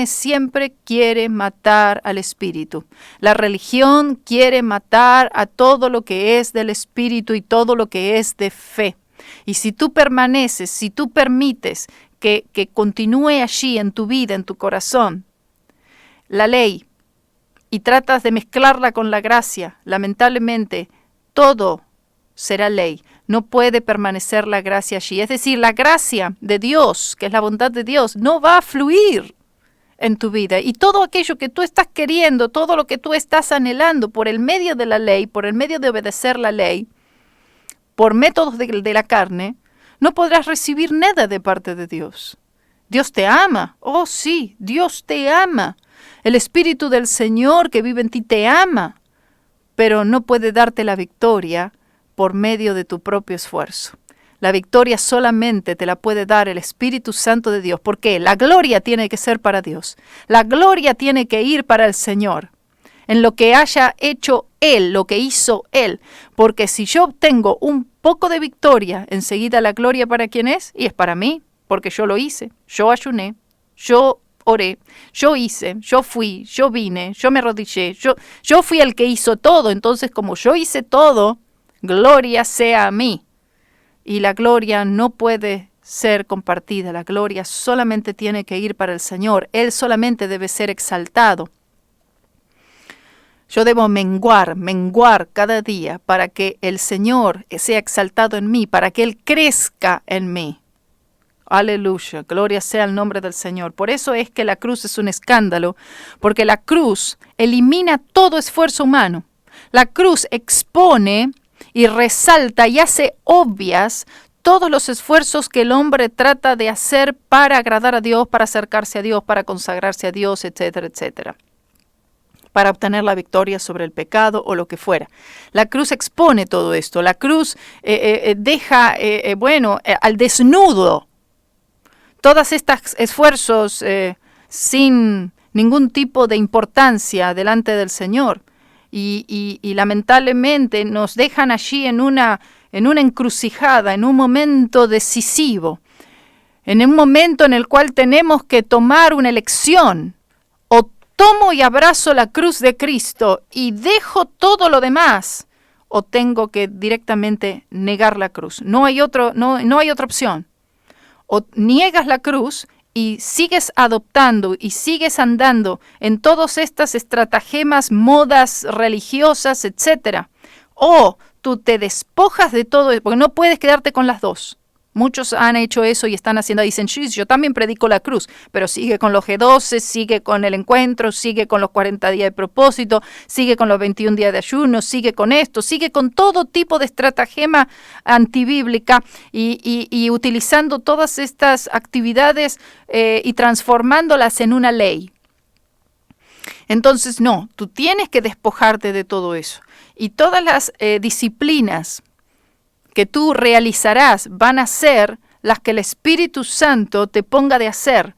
siempre quiere matar al espíritu. La religión quiere matar a todo lo que es del espíritu y todo lo que es de fe. Y si tú permaneces, si tú permites que continúe allí en tu vida, en tu corazón, la ley, y tratas de mezclarla con la gracia, lamentablemente todo será ley. No puede permanecer la gracia allí. Es decir, la gracia de Dios, que es la bondad de Dios, no va a fluir en tu vida. Y todo aquello que tú estás queriendo, todo lo que tú estás anhelando por el medio de la ley, por el medio de obedecer la ley, por métodos de la carne, no podrás recibir nada de parte de Dios. Dios te ama. Oh sí, Dios te ama. El Espíritu del Señor que vive en ti te ama, pero no puede darte la victoria por medio de tu propio esfuerzo. La victoria solamente te la puede dar el Espíritu Santo de Dios. ¿Por qué? La gloria tiene que ser para Dios. La gloria tiene que ir para el Señor, en lo que haya hecho Él, lo que hizo Él. Porque si yo obtengo un poco de victoria, enseguida la gloria para quién es, y es para mí, porque yo lo hice, yo ayuné, yo oré, yo hice, yo fui, yo vine, yo me arrodillé, yo fui el que hizo todo. Entonces, como yo hice todo, gloria sea a mí. Y la gloria no puede ser compartida, la gloria solamente tiene que ir para el Señor. Él solamente debe ser exaltado. Yo debo menguar cada día para que el Señor sea exaltado en mí, para que Él crezca en mí. Aleluya, gloria sea el nombre del Señor. Por eso es que la cruz es un escándalo, porque la cruz elimina todo esfuerzo humano. La cruz expone y resalta y hace obvias todos los esfuerzos que el hombre trata de hacer para agradar a Dios, para acercarse a Dios, para consagrarse a Dios, etcétera, etcétera, para obtener la victoria sobre el pecado o lo que fuera. La cruz expone todo esto. La cruz deja, al desnudo todos estos esfuerzos sin ningún tipo de importancia delante del Señor. Y lamentablemente nos dejan allí en una encrucijada, en un momento decisivo, en un momento en el cual tenemos que tomar una elección. O tomo y abrazo la cruz de Cristo y dejo todo lo demás, o tengo que directamente negar la cruz. No hay otra opción. O niegas la cruz y sigues adoptando y sigues andando en todas estas estratagemas, modas religiosas, etc. O tú te despojas de todo, porque no puedes quedarte con las dos. Muchos han hecho eso y están haciendo, dicen, sí, yo también predico la cruz, pero sigue con los G12, sigue con el encuentro, sigue con los 40 días de propósito, sigue con los 21 días de ayuno, sigue con esto, sigue con todo tipo de estratagema antibíblica y utilizando todas estas actividades y transformándolas en una ley. Entonces, no, tú tienes que despojarte de todo eso. Y todas las disciplinas que tú realizarás van a ser las que el Espíritu Santo te ponga de hacer.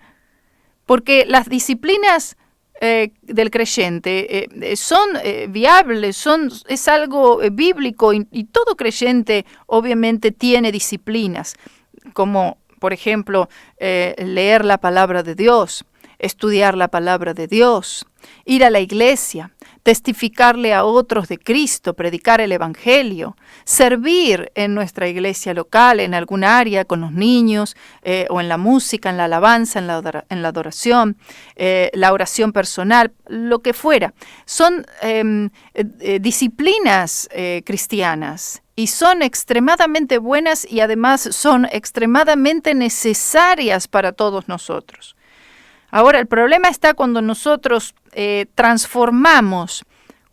Porque las disciplinas del creyente son viables, es algo bíblico y todo creyente obviamente tiene disciplinas, como por ejemplo leer la palabra de Dios, estudiar la palabra de Dios, ir a la iglesia, testificarle a otros de Cristo, predicar el Evangelio, servir en nuestra iglesia local, en algún área, con los niños, o en la música, en la alabanza, en la adoración, la oración personal, lo que fuera. Son disciplinas cristianas y son extremadamente buenas y además son extremadamente necesarias para todos nosotros. Ahora, el problema está cuando nosotros transformamos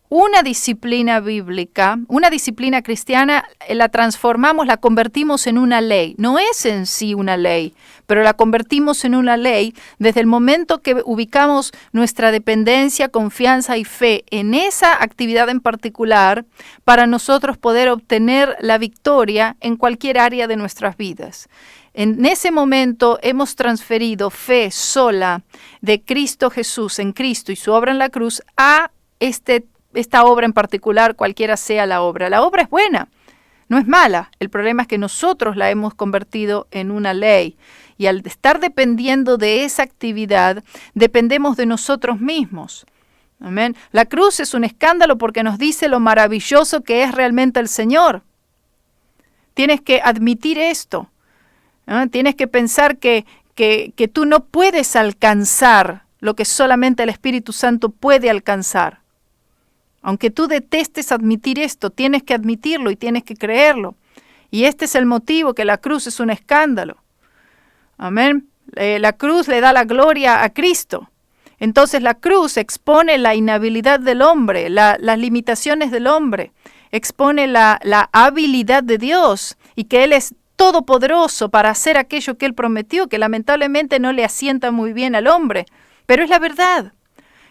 una disciplina bíblica, una disciplina cristiana, la transformamos, la convertimos en una ley. No es en sí una ley, pero la convertimos en una ley desde el momento que ubicamos nuestra dependencia, confianza y fe en esa actividad en particular para nosotros poder obtener la victoria en cualquier área de nuestras vidas. En ese momento hemos transferido fe sola de Cristo Jesús, en Cristo y su obra en la cruz, a esta obra en particular, cualquiera sea la obra. La obra es buena, no es mala. El problema es que nosotros la hemos convertido en una ley. Y al estar dependiendo de esa actividad, dependemos de nosotros mismos. Amén. La cruz es un escándalo porque nos dice lo maravilloso que es realmente el Señor. Tienes que admitir esto. ¿No? Tienes que pensar que tú no puedes alcanzar lo que solamente el Espíritu Santo puede alcanzar. Aunque tú detestes admitir esto, tienes que admitirlo y tienes que creerlo. Y este es el motivo que la cruz es un escándalo. Amén. La cruz le da la gloria a Cristo. Entonces la cruz expone la inhabilidad del hombre, las limitaciones del hombre, expone la habilidad de Dios y que Él es todopoderoso para hacer aquello que Él prometió, que lamentablemente no le asienta muy bien al hombre, pero es la verdad.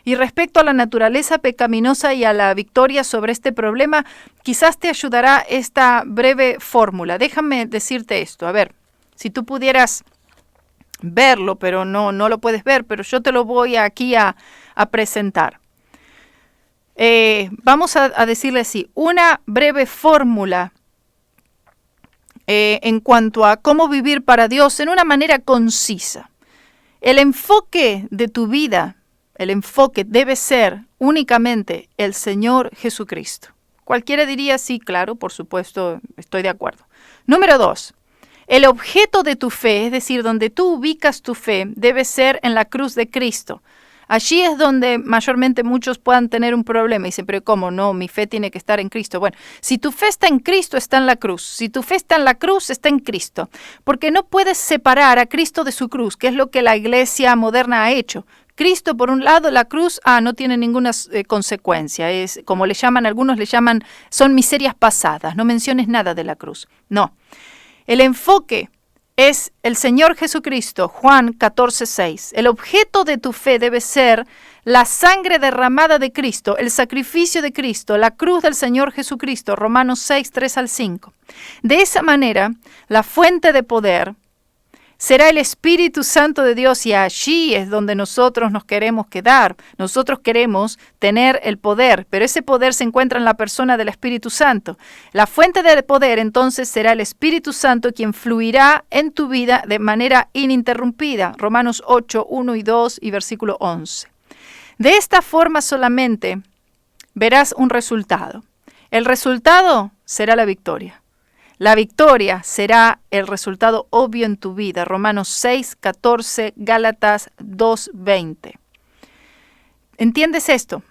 Y respecto a la naturaleza pecaminosa y a la victoria sobre este problema, quizás te ayudará esta breve fórmula. Déjame decirte esto. A ver, si tú pudieras verlo, pero no lo puedes ver, pero yo te lo voy aquí a presentar. Vamos a decirle así, una breve fórmula en cuanto a cómo vivir para Dios en una manera concisa. El enfoque de tu vida, el enfoque debe ser únicamente el Señor Jesucristo. Cualquiera diría, sí, claro, por supuesto, estoy de acuerdo. Número 2, el objeto de tu fe, es decir, donde tú ubicas tu fe, debe ser en la cruz de Cristo. Allí es donde mayormente muchos puedan tener un problema y dicen, pero ¿cómo no? Mi fe tiene que estar en Cristo. Bueno, si tu fe está en Cristo, está en la cruz. Si tu fe está en la cruz, está en Cristo. Porque no puedes separar a Cristo de su cruz, que es lo que la iglesia moderna ha hecho. Cristo por un lado, la cruz, no tiene ninguna consecuencia. Es como le llaman, algunos le llaman, son miserias pasadas. No menciones nada de la cruz. No. El enfoque es el Señor Jesucristo, Juan 14:6. El objeto de tu fe debe ser la sangre derramada de Cristo, el sacrificio de Cristo, la cruz del Señor Jesucristo, Romanos 6:3-5. De esa manera, la fuente de poder será el Espíritu Santo de Dios y allí es donde nosotros nos queremos quedar. Nosotros queremos tener el poder, pero ese poder se encuentra en la persona del Espíritu Santo. La fuente de poder entonces será el Espíritu Santo quien fluirá en tu vida de manera ininterrumpida. Romanos 8:1-2 y versículo 11. De esta forma solamente verás un resultado. El resultado será la victoria. La victoria será el resultado obvio en tu vida. Romanos 6:14, Gálatas 2:20. ¿Entiendes esto?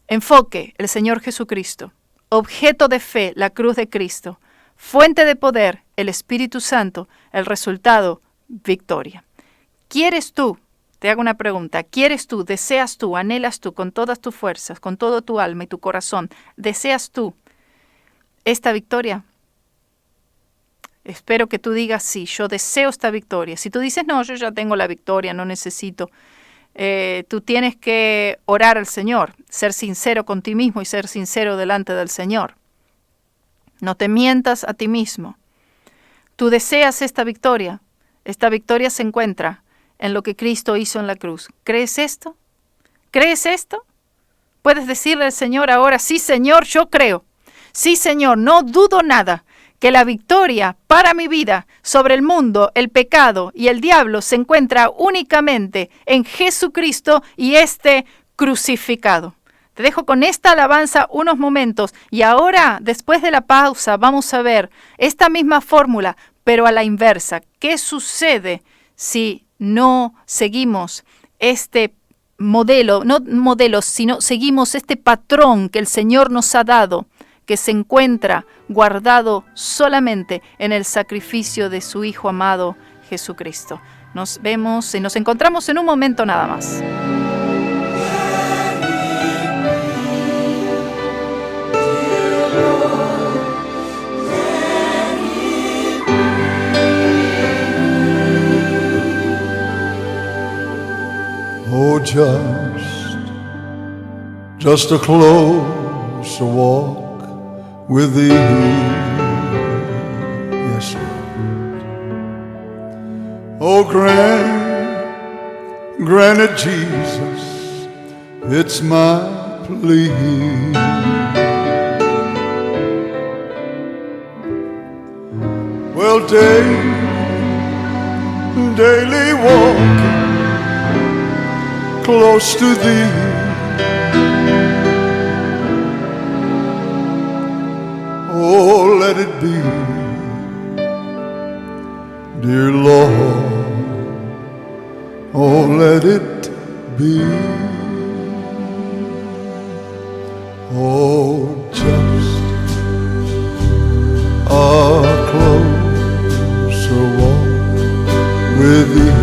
Enfoque, el Señor Jesucristo. Objeto de fe, la cruz de Cristo. Fuente de poder, el Espíritu Santo. El resultado, victoria. ¿Quieres tú? Te hago una pregunta. ¿Quieres tú, deseas tú, anhelas tú con todas tus fuerzas, con todo tu alma y tu corazón, deseas tú esta victoria? Espero que tú digas, sí, yo deseo esta victoria. Si tú dices, no, yo ya tengo la victoria, no necesito, tú tienes que orar al Señor, ser sincero con ti mismo y ser sincero delante del Señor. No te mientas a ti mismo. Tú deseas esta victoria. Esta victoria se encuentra en lo que Cristo hizo en la cruz. ¿Crees esto? ¿Crees esto? Puedes decirle al Señor ahora, sí, Señor, yo creo. Sí, Señor, no dudo nada que la victoria para mi vida sobre el mundo, el pecado y el diablo se encuentra únicamente en Jesucristo y este crucificado. Te dejo con esta alabanza unos momentos y ahora, después de la pausa, vamos a ver esta misma fórmula, pero a la inversa. ¿Qué sucede si no seguimos este modelo, no modelos, sino seguimos este patrón que el Señor nos ha dado, que se encuentra guardado solamente en el sacrificio de su Hijo amado Jesucristo? Nos vemos y nos encontramos en un momento nada más. Oh, just a closer walk with thee, yes, Lord. Oh, grant it, Jesus, it's my plea. Well, daily walking close to thee, oh, let it be, dear Lord, oh, let it be. Oh, just a closer walk with thee.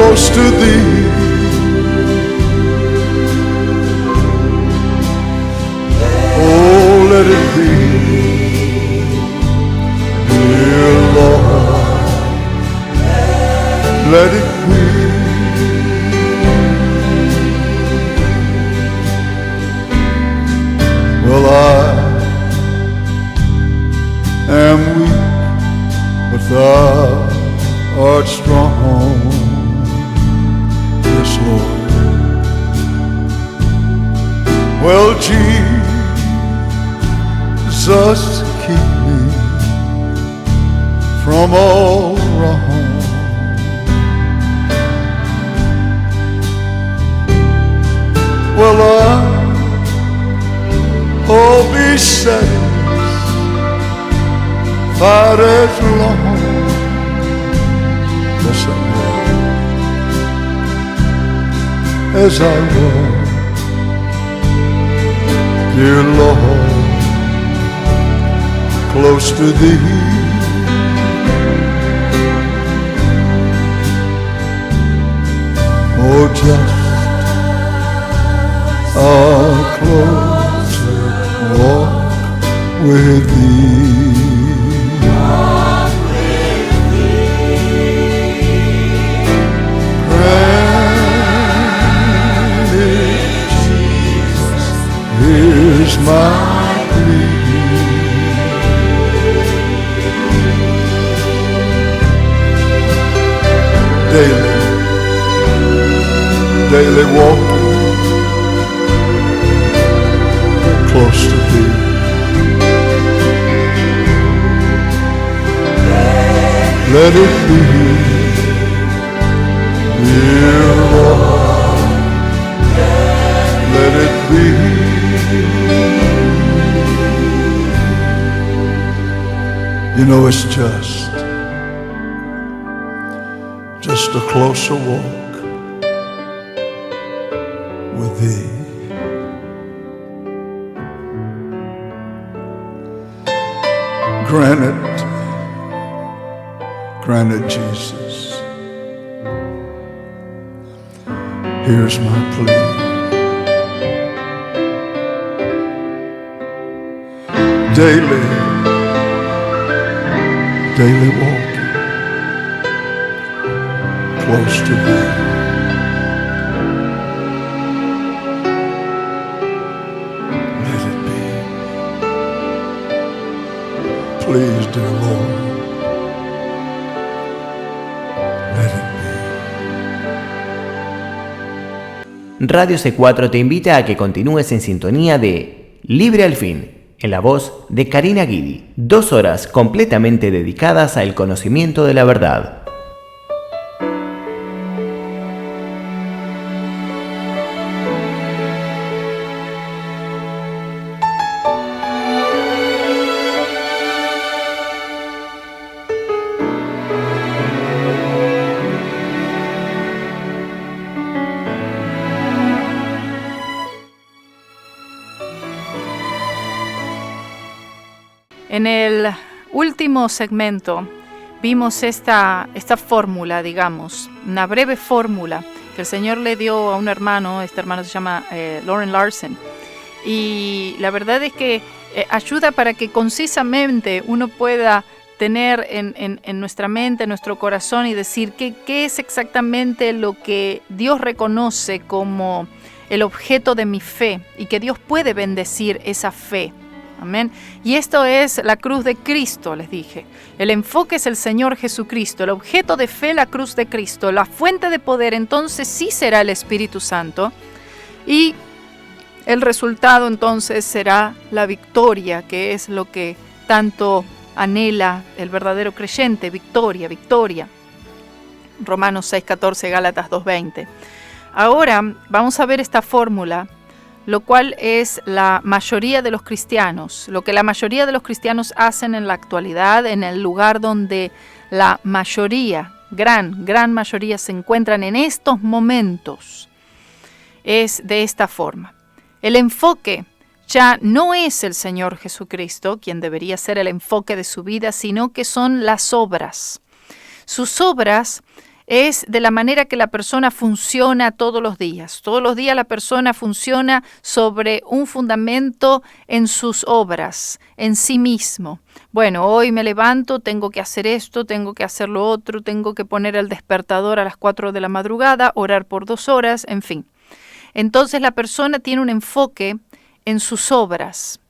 close to thee. Oh, let it be, dear Lord, let it be. Well, I am weak, but thou art strong. Yes, Lord. Well, Jesus, keep me from all wrong. Well, I'll be satisfied as long as I walk, dear Lord, close to thee. Oh, just a closer walk with thee. Here's my plea. Daily walking close to thee. Let it be, dear Lord, let it be. You know, it's just a closer walk with thee. Granted, Jesus, here's my plea. Daily walking close to thee. Let it be. Please, dear Lord, let it be. Radio C4 te invita a que continúes en sintonía de Libre al Fin, en la voz de Karina Guidi. 2 horas completamente dedicadas al conocimiento de la verdad. En el último segmento vimos esta fórmula, digamos, una breve fórmula que el Señor le dio a un hermano. Este hermano se llama Loren Larson, y la verdad es que ayuda para que concisamente uno pueda tener en nuestra mente, en nuestro corazón, y decir qué es exactamente lo que Dios reconoce como el objeto de mi fe, y que Dios puede bendecir esa fe. Amén. Y esto es la cruz de Cristo, les dije. El enfoque es el Señor Jesucristo, el objeto de fe, la cruz de Cristo, la fuente de poder, entonces sí será el Espíritu Santo, y el resultado entonces será la victoria, que es lo que tanto anhela el verdadero creyente. Victoria, victoria. Romanos 6:14, Gálatas 2:20. Ahora vamos a ver esta fórmula, lo cual es la mayoría de los cristianos, lo que la mayoría de los cristianos hacen en la actualidad, en el lugar donde la mayoría, gran mayoría se encuentran en estos momentos, es de esta forma. El enfoque ya no es el Señor Jesucristo, quien debería ser el enfoque de su vida, sino que son las obras. Sus obras es de la manera que la persona funciona todos los días. Todos los días la persona funciona sobre un fundamento en sus obras, en sí mismo. Bueno, hoy me levanto, tengo que hacer esto, tengo que hacer lo otro, tengo que poner el despertador a las 4 de la madrugada, orar por 2 horas, en fin. Entonces la persona tiene un enfoque en sus obras.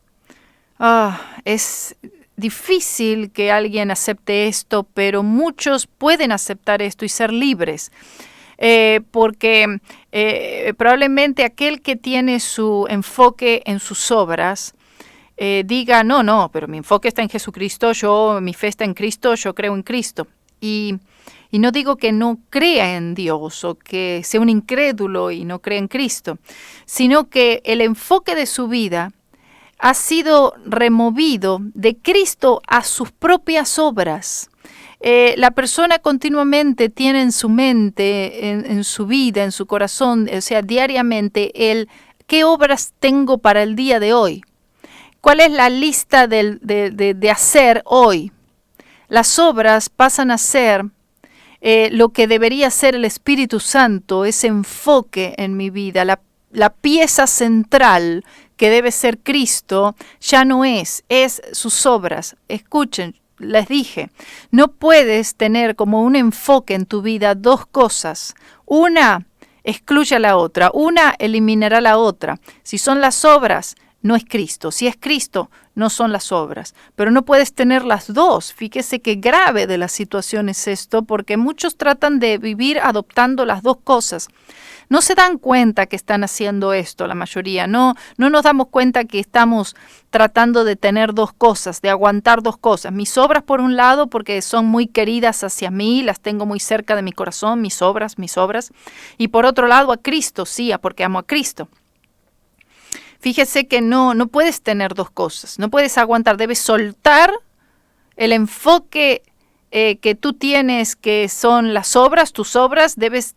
Es difícil que alguien acepte esto, pero muchos pueden aceptar esto y ser libres. Porque probablemente aquel que tiene su enfoque en sus obras diga, no, pero mi enfoque está en Jesucristo, mi fe está en Cristo, yo creo en Cristo. Y no digo que no crea en Dios o que sea un incrédulo y no crea en Cristo, sino que el enfoque de su vida ha sido removido de Cristo a sus propias obras. La persona continuamente tiene en su mente, en su vida, en su corazón, o sea, diariamente, ¿qué obras tengo para el día de hoy? ¿Cuál es la lista de hacer hoy? Las obras pasan a ser lo que debería ser el Espíritu Santo, ese enfoque en mi vida, la pieza central que debe ser Cristo, ya no es sus obras. Escuchen, les dije, no puedes tener como un enfoque en tu vida 2 cosas. Una excluye a la otra, una eliminará la otra. Si son las obras, no es Cristo. Si es Cristo, no son las obras. Pero no puedes tener las 2. Fíjese qué grave de la situación es esto, porque muchos tratan de vivir adoptando las 2 cosas. No se dan cuenta que están haciendo esto, la mayoría. No nos damos cuenta que estamos tratando de tener 2 cosas, de aguantar 2 cosas. Mis obras por un lado, porque son muy queridas hacia mí, las tengo muy cerca de mi corazón, mis obras. Y por otro lado a Cristo, sí, porque amo a Cristo. Fíjese que no puedes tener 2 cosas, no puedes aguantar, debes soltar el enfoque que tú tienes, que son las obras, tus obras, debes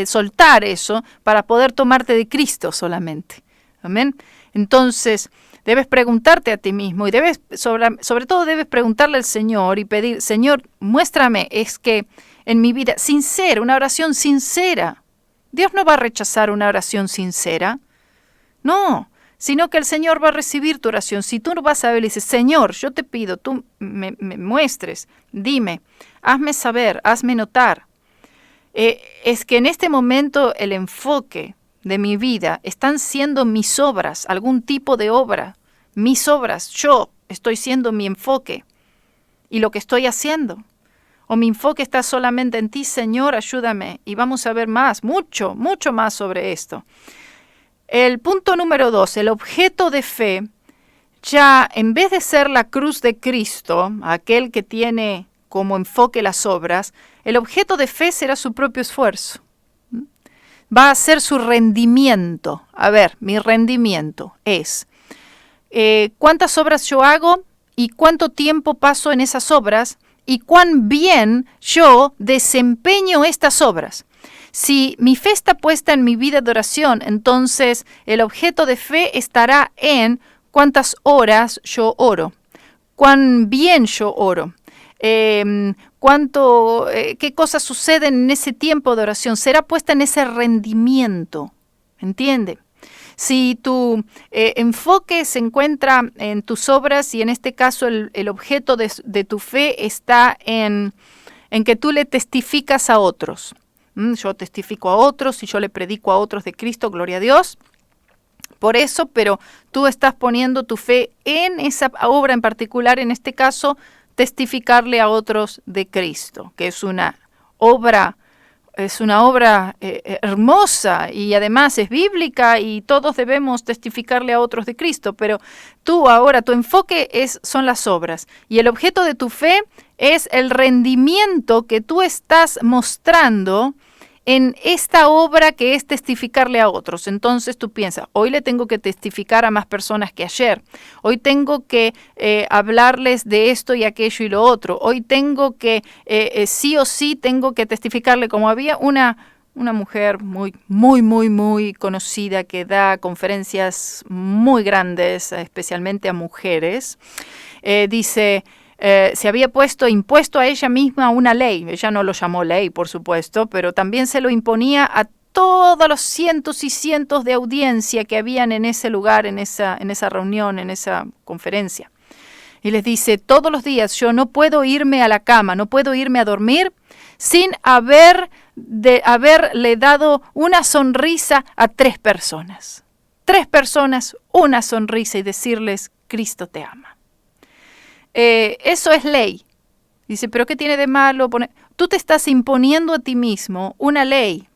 soltar eso para poder tomarte de Cristo solamente. Amén. Entonces, debes preguntarte a ti mismo y sobre todo debes preguntarle al Señor y pedir, Señor, muéstrame, es que en mi vida, sincera, una oración sincera. Dios no va a rechazar una oración sincera. No, sino que el Señor va a recibir tu oración. Si tú no vas a ver y dices, Señor, yo te pido, tú me muestres, dime, hazme saber, hazme notar. Es que en este momento el enfoque de mi vida están siendo mis obras, algún tipo de obra, mis obras, yo estoy siendo mi enfoque y lo que estoy haciendo. O mi enfoque está solamente en ti, Señor, ayúdame. Y vamos a ver más, mucho más sobre esto. El punto número 2, el objeto de fe, ya en vez de ser la cruz de Cristo, aquel que tiene como enfoque las obras, el objeto de fe será su propio esfuerzo. Va a ser su rendimiento. A ver, mi rendimiento es cuántas obras yo hago y cuánto tiempo paso en esas obras y cuán bien yo desempeño estas obras. Si mi fe está puesta en mi vida de oración, entonces el objeto de fe estará en cuántas horas yo oro, cuán bien yo oro, qué cosas suceden en ese tiempo de oración. Será puesta en ese rendimiento, ¿entiende? Si tu enfoque se encuentra en tus obras y en este caso el objeto de tu fe está en que tú le testificas a otros. Yo testifico a otros y yo le predico a otros de Cristo, gloria a Dios. Por eso, pero tú estás poniendo tu fe en esa obra en particular, en este caso, testificarle a otros de Cristo, que es una obra hermosa y además es bíblica y todos debemos testificarle a otros de Cristo, pero tú ahora, tu enfoque son las obras y el objeto de tu fe es el rendimiento que tú estás mostrando en esta obra que es testificarle a otros. Entonces tú piensas, hoy le tengo que testificar a más personas que ayer. Hoy tengo que hablarles de esto y aquello y lo otro. Hoy tengo que, sí o sí, tengo que testificarle, como había una mujer muy conocida que da conferencias muy grandes, especialmente a mujeres. Dice, se había impuesto a ella misma una ley. Ella no lo llamó ley, por supuesto, pero también se lo imponía a todos los cientos y cientos de audiencia que habían en ese lugar, en esa reunión, en esa conferencia. Y les dice, todos los días yo no puedo irme a la cama, no puedo irme a dormir sin haberle dado una sonrisa a 3 personas. 3 personas, una sonrisa y decirles, Cristo te ama. Eso es ley. Dice, ¿pero qué tiene de malo? Tú te estás imponiendo a ti mismo una ley.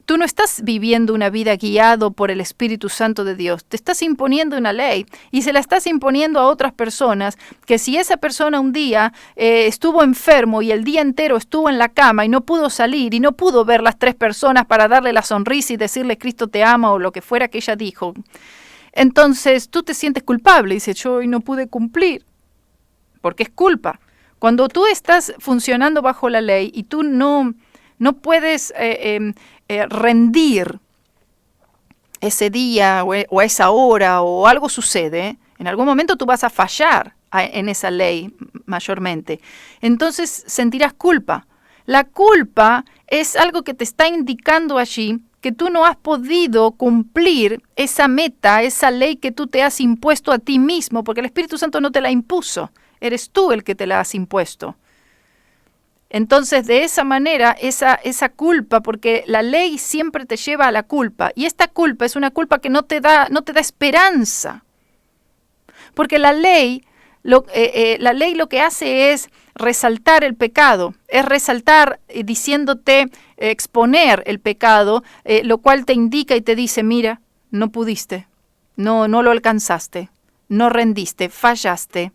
Tú no estás viviendo una vida guiado por el Espíritu Santo de Dios. Te estás imponiendo una ley y se la estás imponiendo a otras personas que si esa persona un día estuvo enfermo y el día entero estuvo en la cama y no pudo salir y no pudo ver las 3 personas para darle la sonrisa y decirle Cristo te ama o lo que fuera que ella dijo, entonces tú te sientes culpable y dices yo hoy no pude cumplir porque es culpa. Cuando tú estás funcionando bajo la ley y tú no puedes rendir ese día o a esa hora o algo sucede, en algún momento tú vas a fallar en esa ley mayormente. Entonces sentirás culpa. La culpa es algo que te está indicando allí que tú no has podido cumplir esa meta, esa ley que tú te has impuesto a ti mismo, porque el Espíritu Santo no te la impuso, eres tú el que te la has impuesto. Entonces, de esa manera, esa culpa, porque la ley siempre te lleva a la culpa, y esta culpa es una culpa que no te da esperanza, porque la ley lo que hace es resaltar el pecado, es resaltar diciéndote, exponer el pecado, lo cual te indica y te dice, mira, no pudiste, no lo alcanzaste, no rendiste, fallaste,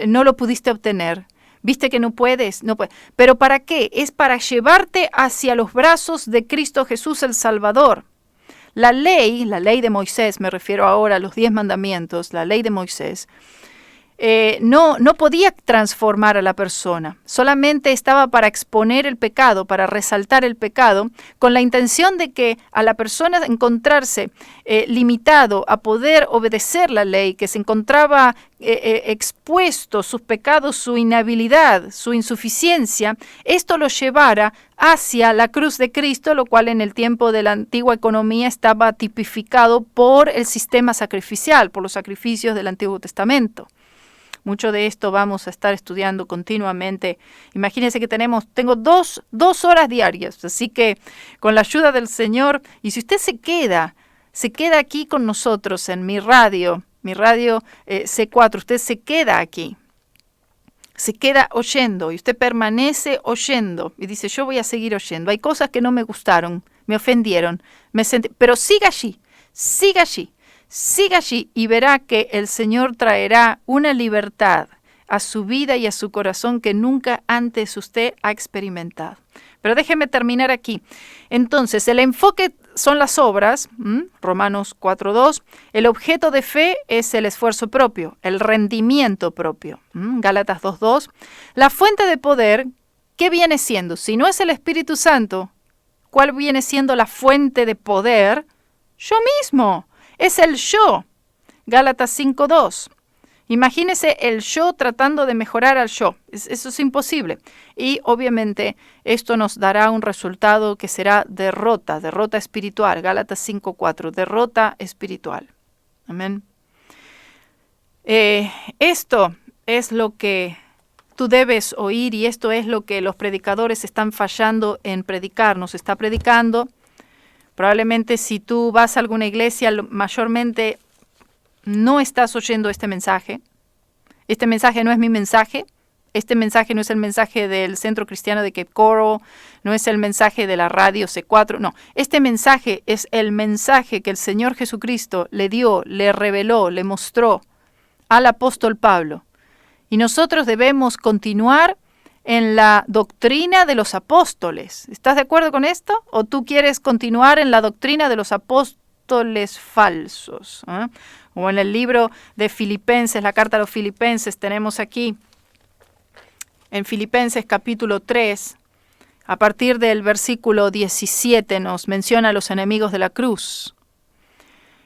no lo pudiste obtener. ¿Viste que no puedes? No puedes. ¿Pero para qué? Es para llevarte hacia los brazos de Cristo Jesús el Salvador. La ley de Moisés, me refiero ahora a los 10 mandamientos, la ley de Moisés, no podía transformar a la persona, solamente estaba para exponer el pecado, para resaltar el pecado, con la intención de que a la persona encontrarse limitado a poder obedecer la ley, que se encontraba expuesto sus pecados, su inhabilidad, su insuficiencia, esto lo llevara hacia la cruz de Cristo, lo cual en el tiempo de la antigua economía estaba tipificado por el sistema sacrificial, por los sacrificios del Antiguo Testamento. Mucho de esto vamos a estar estudiando continuamente. Imagínense que tengo dos horas diarias, así que con la ayuda del Señor, y si usted se queda aquí con nosotros en mi radio C4, usted se queda aquí, se queda oyendo y usted permanece oyendo y dice, yo voy a seguir oyendo. Hay cosas que no me gustaron, me ofendieron, pero siga allí. Siga allí y verá que el Señor traerá una libertad a su vida y a su corazón que nunca antes usted ha experimentado. Pero déjeme terminar aquí. Entonces, el enfoque son las obras, Romanos 4:2. El objeto de fe es el esfuerzo propio, el rendimiento propio, Gálatas 2:2. La fuente de poder, ¿qué viene siendo? Si no es el Espíritu Santo, ¿cuál viene siendo la fuente de poder? Yo mismo. Es el yo, Gálatas 5:2. Imagínese el yo tratando de mejorar al yo. Eso es imposible. Y obviamente esto nos dará un resultado que será derrota espiritual. Gálatas 5:4, derrota espiritual. Amén. Esto es lo que tú debes oír y esto es lo que los predicadores están fallando en predicar. Nos está predicando. Probablemente si tú vas a alguna iglesia, mayormente no estás oyendo este mensaje. Este mensaje no es mi mensaje. Este mensaje no es el mensaje del Centro Cristiano de Cape Coral. No es el mensaje de la radio C4. No, este mensaje es el mensaje que el Señor Jesucristo le dio, le reveló, le mostró al apóstol Pablo. Y nosotros debemos continuar en la doctrina de los apóstoles. ¿Estás de acuerdo con esto? ¿O tú quieres continuar en la doctrina de los apóstoles falsos? O en el libro de Filipenses, la carta a los Filipenses, tenemos aquí, en Filipenses capítulo 3, a partir del versículo 17, nos menciona a los enemigos de la cruz.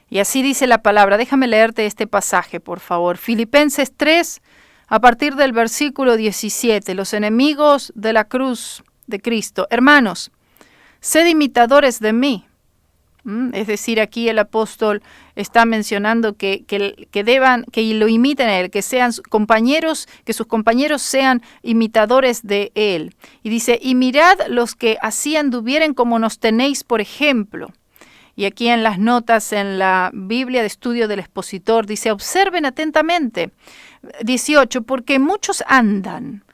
Y así dice la palabra. Déjame leerte este pasaje, por favor. Filipenses 3, a partir del versículo 17, los enemigos de la cruz de Cristo. Hermanos, sed imitadores de mí. Es decir, aquí el apóstol está mencionando que lo imiten a él, que sean compañeros, que sus compañeros sean imitadores de él. Y dice, y mirad los que así anduvieren como nos tenéis por ejemplo. Y aquí en las notas en la Biblia de Estudio del Expositor dice, observen atentamente. 18, porque muchos andan.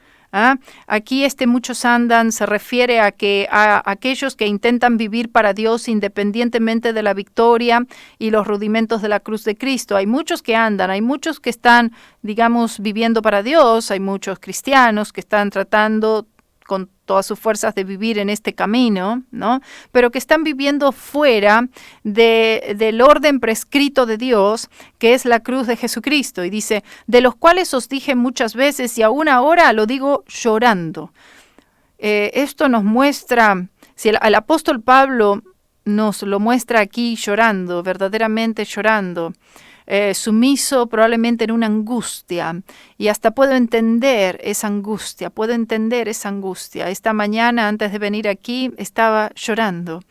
Aquí muchos andan se refiere a aquellos que intentan vivir para Dios independientemente de la victoria y los rudimentos de la cruz de Cristo. Hay muchos que andan, hay muchos que están, digamos, viviendo para Dios, hay muchos cristianos que están tratando con todas sus fuerzas de vivir en este camino, ¿no? Pero que están viviendo fuera del orden prescrito de Dios, que es la cruz de Jesucristo. Y dice, de los cuales os dije muchas veces y aún ahora lo digo llorando. Esto nos muestra, si el apóstol Pablo nos lo muestra aquí llorando, verdaderamente llorando, sumiso probablemente en una angustia, y hasta puedo entender esa angustia. Esta mañana antes de venir aquí estaba llorando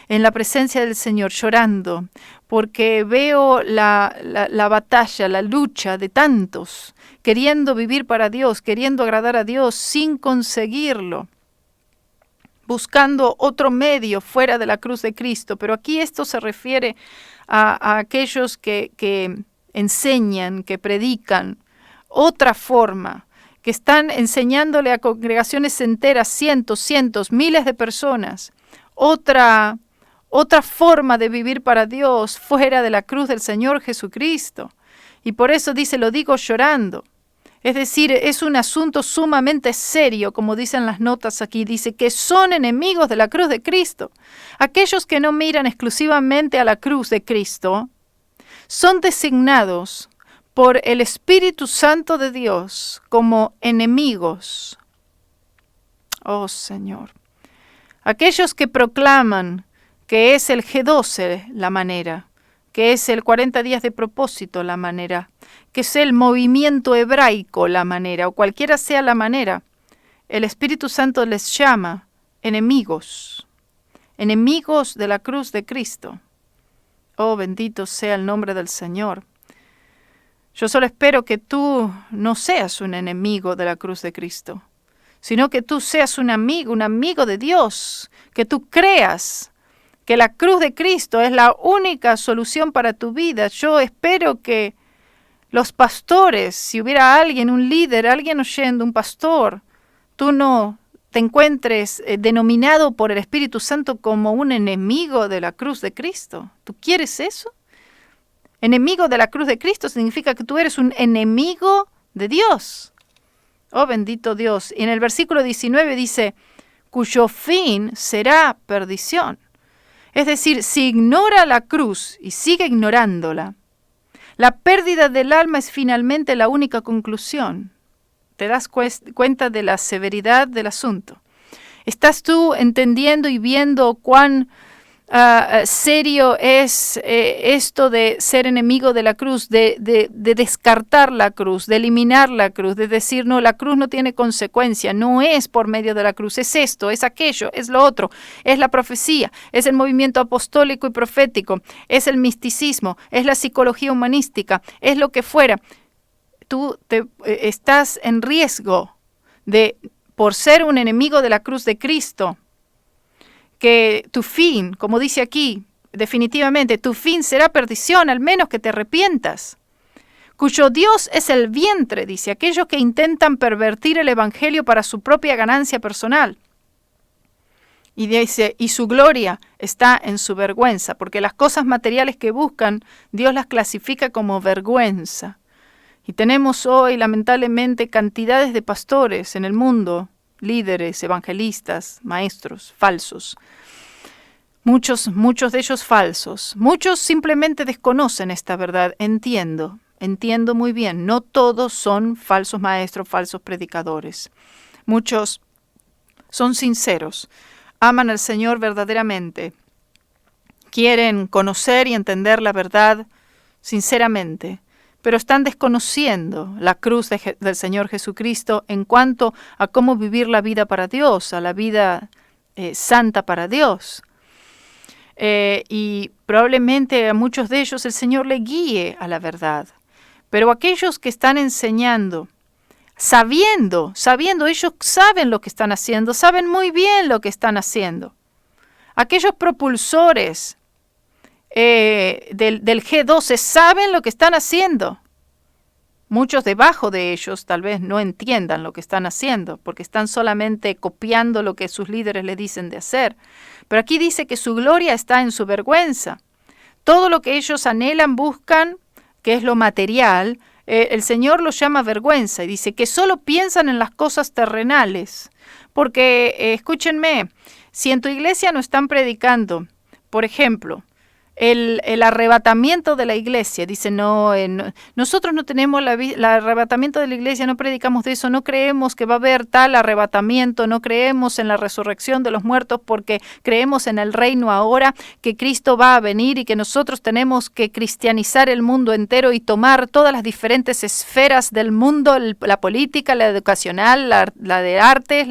en la presencia del Señor, llorando porque veo la batalla, la lucha de tantos queriendo vivir para Dios, queriendo agradar a Dios sin conseguirlo, buscando otro medio fuera de la cruz de Cristo. Pero aquí esto se refiere a aquellos que enseñan, que predican otra forma, que están enseñándole a congregaciones enteras, cientos, miles de personas, otra forma de vivir para Dios fuera de la cruz del Señor Jesucristo. Y por eso dice, lo digo llorando. Es decir, es un asunto sumamente serio, como dicen las notas aquí. Dice que son enemigos de la cruz de Cristo. Aquellos que no miran exclusivamente a la cruz de Cristo son designados por el Espíritu Santo de Dios como enemigos. Oh Señor. Aquellos que proclaman que es el G12 la manera, que es el 40 días de propósito la manera, que es el movimiento hebraico la manera, o cualquiera sea la manera, el Espíritu Santo les llama enemigos de la cruz de Cristo. Oh, bendito sea el nombre del Señor. Yo solo espero que tú no seas un enemigo de la cruz de Cristo, sino que tú seas un amigo de Dios, que tú creas que la cruz de Cristo es la única solución para tu vida. Yo espero que los pastores, si hubiera alguien, un líder, alguien oyendo, un pastor, tú no te encuentres denominado por el Espíritu Santo como un enemigo de la cruz de Cristo. ¿Tú quieres eso? Enemigo de la cruz de Cristo significa que tú eres un enemigo de Dios. Oh, bendito Dios. Y en el versículo 19 dice, cuyo fin será perdición. Es decir, si ignora la cruz y sigue ignorándola, la pérdida del alma es finalmente la única conclusión. ¿Te das cuenta de la severidad del asunto? ¿Estás tú entendiendo y viendo cuán serio es esto de ser enemigo de la cruz, de descartar la cruz, de eliminar la cruz, de decir, no, la cruz no tiene consecuencia, no es por medio de la cruz, es esto, es aquello, es lo otro, es la profecía, es el movimiento apostólico y profético, es el misticismo, es la psicología humanística, es lo que fuera. Tú estás en riesgo de, por ser un enemigo de la cruz de Cristo, que tu fin, como dice aquí, definitivamente, tu fin será perdición, al menos que te arrepientas. Cuyo Dios es el vientre, dice, aquellos que intentan pervertir el evangelio para su propia ganancia personal. Y dice, y su gloria está en su vergüenza, porque las cosas materiales que buscan, Dios las clasifica como vergüenza. Y tenemos hoy, lamentablemente, cantidades de pastores en el mundo, líderes, evangelistas, maestros, falsos. Muchos de ellos falsos. Muchos simplemente desconocen esta verdad. Entiendo muy bien. No todos son falsos maestros, falsos predicadores. Muchos son sinceros, aman al Señor verdaderamente, quieren conocer y entender la verdad sinceramente, pero están desconociendo la cruz del Señor Jesucristo en cuanto a cómo vivir la vida para Dios, a la vida santa para Dios. Y probablemente a muchos de ellos el Señor le guíe a la verdad. Pero aquellos que están enseñando, sabiendo, ellos saben lo que están haciendo, saben muy bien lo que están haciendo. Aquellos propulsores del G12 saben lo que están haciendo. Muchos debajo de ellos tal vez no entiendan lo que están haciendo, porque están solamente copiando lo que sus líderes les dicen de hacer. Pero aquí dice que su gloria está en su vergüenza. Todo lo que ellos anhelan, buscan, que es lo material, el Señor lo llama vergüenza y dice que solo piensan en las cosas terrenales. Porque, escúchenme, si en tu iglesia no están predicando, por ejemplo, el arrebatamiento de la iglesia, dice, nosotros no tenemos el arrebatamiento de la iglesia, no predicamos de eso, no creemos que va a haber tal arrebatamiento, no creemos en la resurrección de los muertos porque creemos en el reino ahora, que Cristo va a venir y que nosotros tenemos que cristianizar el mundo entero y tomar todas las diferentes esferas del mundo, la política, la educacional, la de artes,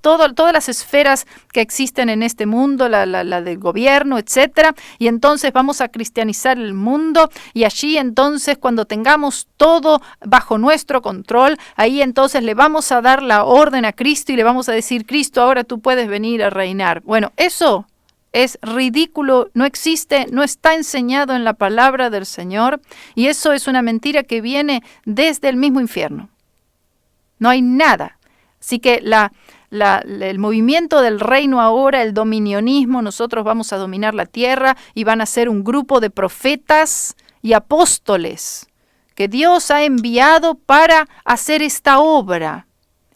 todas las esferas que existen en este mundo, la del gobierno, etcétera, y entonces vamos a cristianizar el mundo, y allí entonces cuando tengamos todo bajo nuestro control, ahí entonces le vamos a dar la orden a Cristo y le vamos a decir, Cristo, ahora tú puedes venir a reinar. Bueno, eso es ridículo, no existe, no está enseñado en la palabra del Señor, y eso es una mentira que viene desde el mismo infierno. No hay nada. Así que el movimiento del reino ahora, el dominionismo, nosotros vamos a dominar la tierra y van a ser un grupo de profetas y apóstoles que Dios ha enviado para hacer esta obra.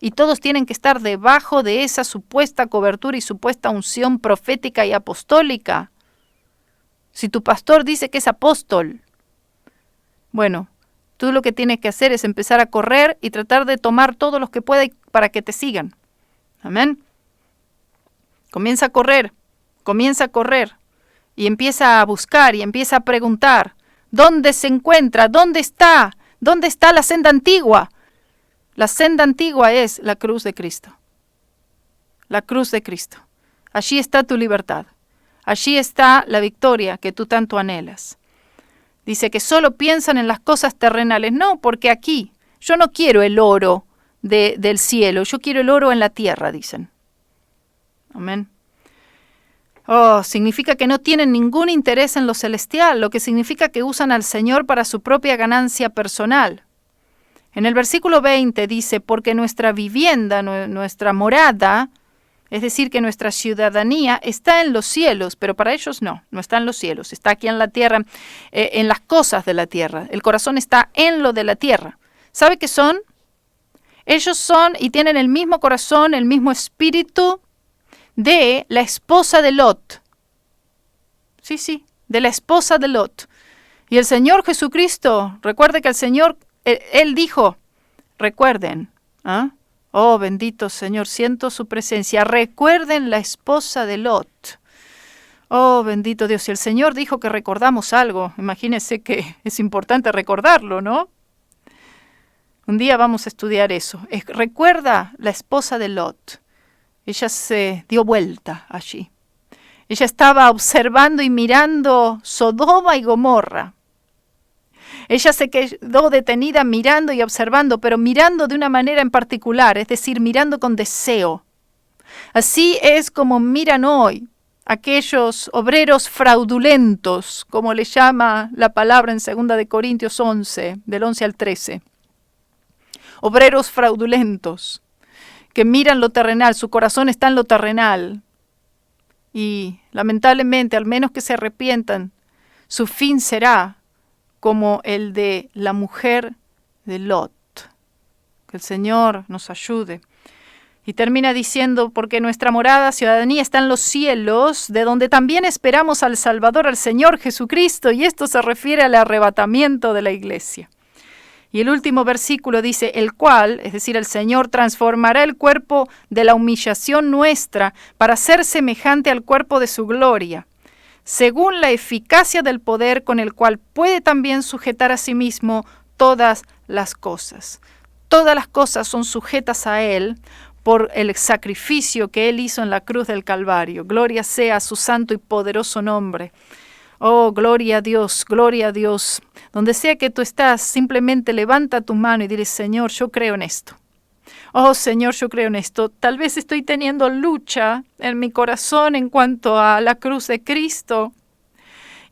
Y todos tienen que estar debajo de esa supuesta cobertura y supuesta unción profética y apostólica. Si tu pastor dice que es apóstol, bueno, tú lo que tienes que hacer es empezar a correr y tratar de tomar todos los que pueda para que te sigan. Amén. Comienza a correr y empieza a buscar y empieza a preguntar, ¿dónde se encuentra? ¿Dónde está? ¿Dónde está la senda antigua? La senda antigua es la cruz de Cristo. La cruz de Cristo. Allí está tu libertad. Allí está la victoria que tú tanto anhelas. Dice que solo piensan en las cosas terrenales. No, porque aquí yo no quiero el oro del cielo, yo quiero el oro en la tierra, dicen. Amén. Significa que no tienen ningún interés en lo celestial, lo que significa que usan al Señor para su propia ganancia personal. En el versículo 20 dice, porque nuestra vivienda, nuestra morada, es decir, que nuestra ciudadanía está en los cielos, pero para ellos no está en los cielos, está aquí en la tierra, en las cosas de la tierra. El corazón está en lo de la tierra. ¿Sabe qué son? Ellos son y tienen el mismo corazón, el mismo espíritu de la esposa de Lot. Sí, de la esposa de Lot. Y el Señor Jesucristo, recuerde que el Señor, Él dijo, recuerden, oh bendito Señor, siento su presencia, recuerden la esposa de Lot. Oh bendito Dios, si el Señor dijo que recordamos algo, imagínense que es importante recordarlo, ¿no? Un día vamos a estudiar eso. Recuerda la esposa de Lot. Ella se dio vuelta allí. Ella estaba observando y mirando Sodoma y Gomorra. Ella se quedó detenida mirando y observando, pero mirando de una manera en particular, es decir, mirando con deseo. Así es como miran hoy aquellos obreros fraudulentos, como le llama la palabra en 2 de Corintios 11, del 11 al 13. Obreros fraudulentos, que miran lo terrenal, su corazón está en lo terrenal. Y lamentablemente, al menos que se arrepientan, su fin será como el de la mujer de Lot. Que el Señor nos ayude. Y termina diciendo, porque nuestra morada, ciudadanía, está en los cielos, de donde también esperamos al Salvador, al Señor Jesucristo, y esto se refiere al arrebatamiento de la iglesia. Y el último versículo dice, el cual, es decir, el Señor transformará el cuerpo de la humillación nuestra para ser semejante al cuerpo de su gloria, según la eficacia del poder con el cual puede también sujetar a sí mismo todas las cosas. Todas las cosas son sujetas a Él por el sacrificio que Él hizo en la cruz del Calvario. Gloria sea a su santo y poderoso nombre. Oh, gloria a Dios, gloria a Dios. Donde sea que tú estás, simplemente levanta tu mano y dile: Señor, yo creo en esto. Oh, Señor, yo creo en esto. Tal vez estoy teniendo lucha en mi corazón en cuanto a la cruz de Cristo.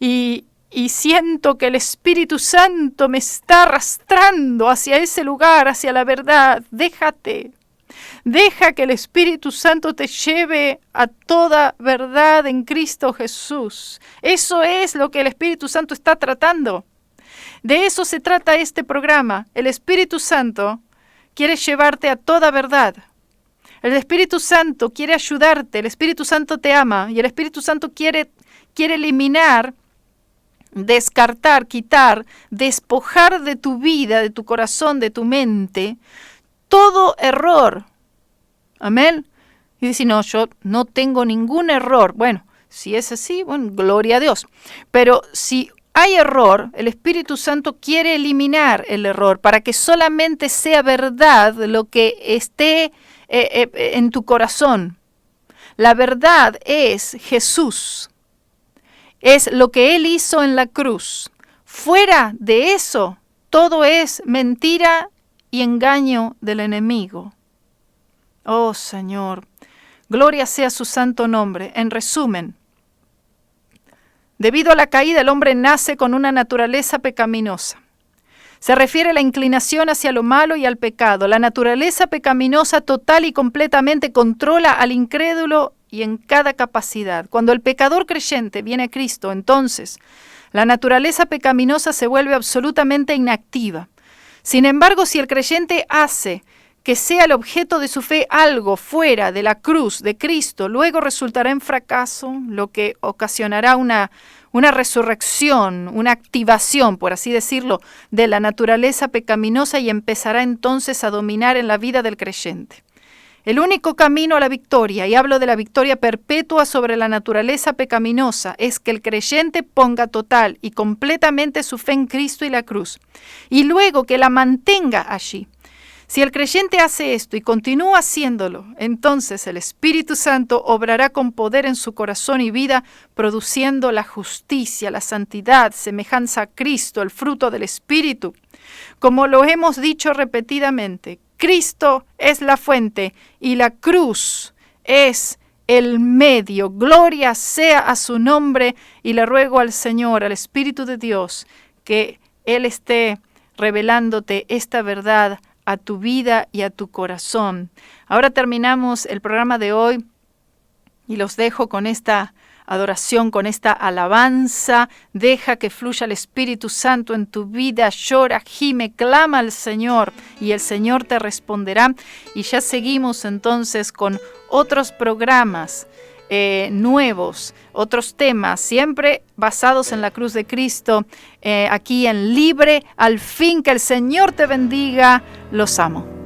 Y siento que el Espíritu Santo me está arrastrando hacia ese lugar, hacia la verdad. Deja que el Espíritu Santo te lleve a toda verdad en Cristo Jesús. Eso es lo que el Espíritu Santo está tratando. De eso se trata este programa. El Espíritu Santo quiere llevarte a toda verdad. El Espíritu Santo quiere ayudarte. El Espíritu Santo te ama. Y el Espíritu Santo quiere eliminar, descartar, quitar, despojar de tu vida, de tu corazón, de tu mente, todo error. Amén. Y dice: no, yo no tengo ningún error. Bueno, si es así, bueno, gloria a Dios. Pero si hay error, el Espíritu Santo quiere eliminar el error para que solamente sea verdad lo que esté en tu corazón. La verdad es Jesús. Es lo que Él hizo en la cruz. Fuera de eso, todo es mentira y engaño del enemigo. Oh, Señor, gloria sea su santo nombre. En resumen, debido a la caída, el hombre nace con una naturaleza pecaminosa. Se refiere a la inclinación hacia lo malo y al pecado. La naturaleza pecaminosa total y completamente controla al incrédulo y en cada capacidad. Cuando el pecador creyente viene a Cristo, entonces la naturaleza pecaminosa se vuelve absolutamente inactiva. Sin embargo, si el creyente hace que sea el objeto de su fe algo fuera de la cruz de Cristo, luego resultará en fracaso, lo que ocasionará una resurrección, una activación, por así decirlo, de la naturaleza pecaminosa y empezará entonces a dominar en la vida del creyente. El único camino a la victoria, y hablo de la victoria perpetua sobre la naturaleza pecaminosa, es que el creyente ponga total y completamente su fe en Cristo y la cruz, y luego que la mantenga allí. Si el creyente hace esto y continúa haciéndolo, entonces el Espíritu Santo obrará con poder en su corazón y vida, produciendo la justicia, la santidad, semejanza a Cristo, el fruto del Espíritu. Como lo hemos dicho repetidamente, Cristo es la fuente y la cruz es el medio. Gloria sea a su nombre, y le ruego al Señor, al Espíritu de Dios, que Él esté revelándote esta verdad a tu vida y a tu corazón. Ahora terminamos el programa de hoy y los dejo con esta adoración, con esta alabanza. Deja que fluya el Espíritu Santo en tu vida. Llora, gime, clama al Señor y el Señor te responderá. Y ya seguimos entonces con otros programas nuevos, otros temas, siempre basados en la cruz de Cristo, aquí en Libre al Fin. Que el Señor te bendiga. Los amo.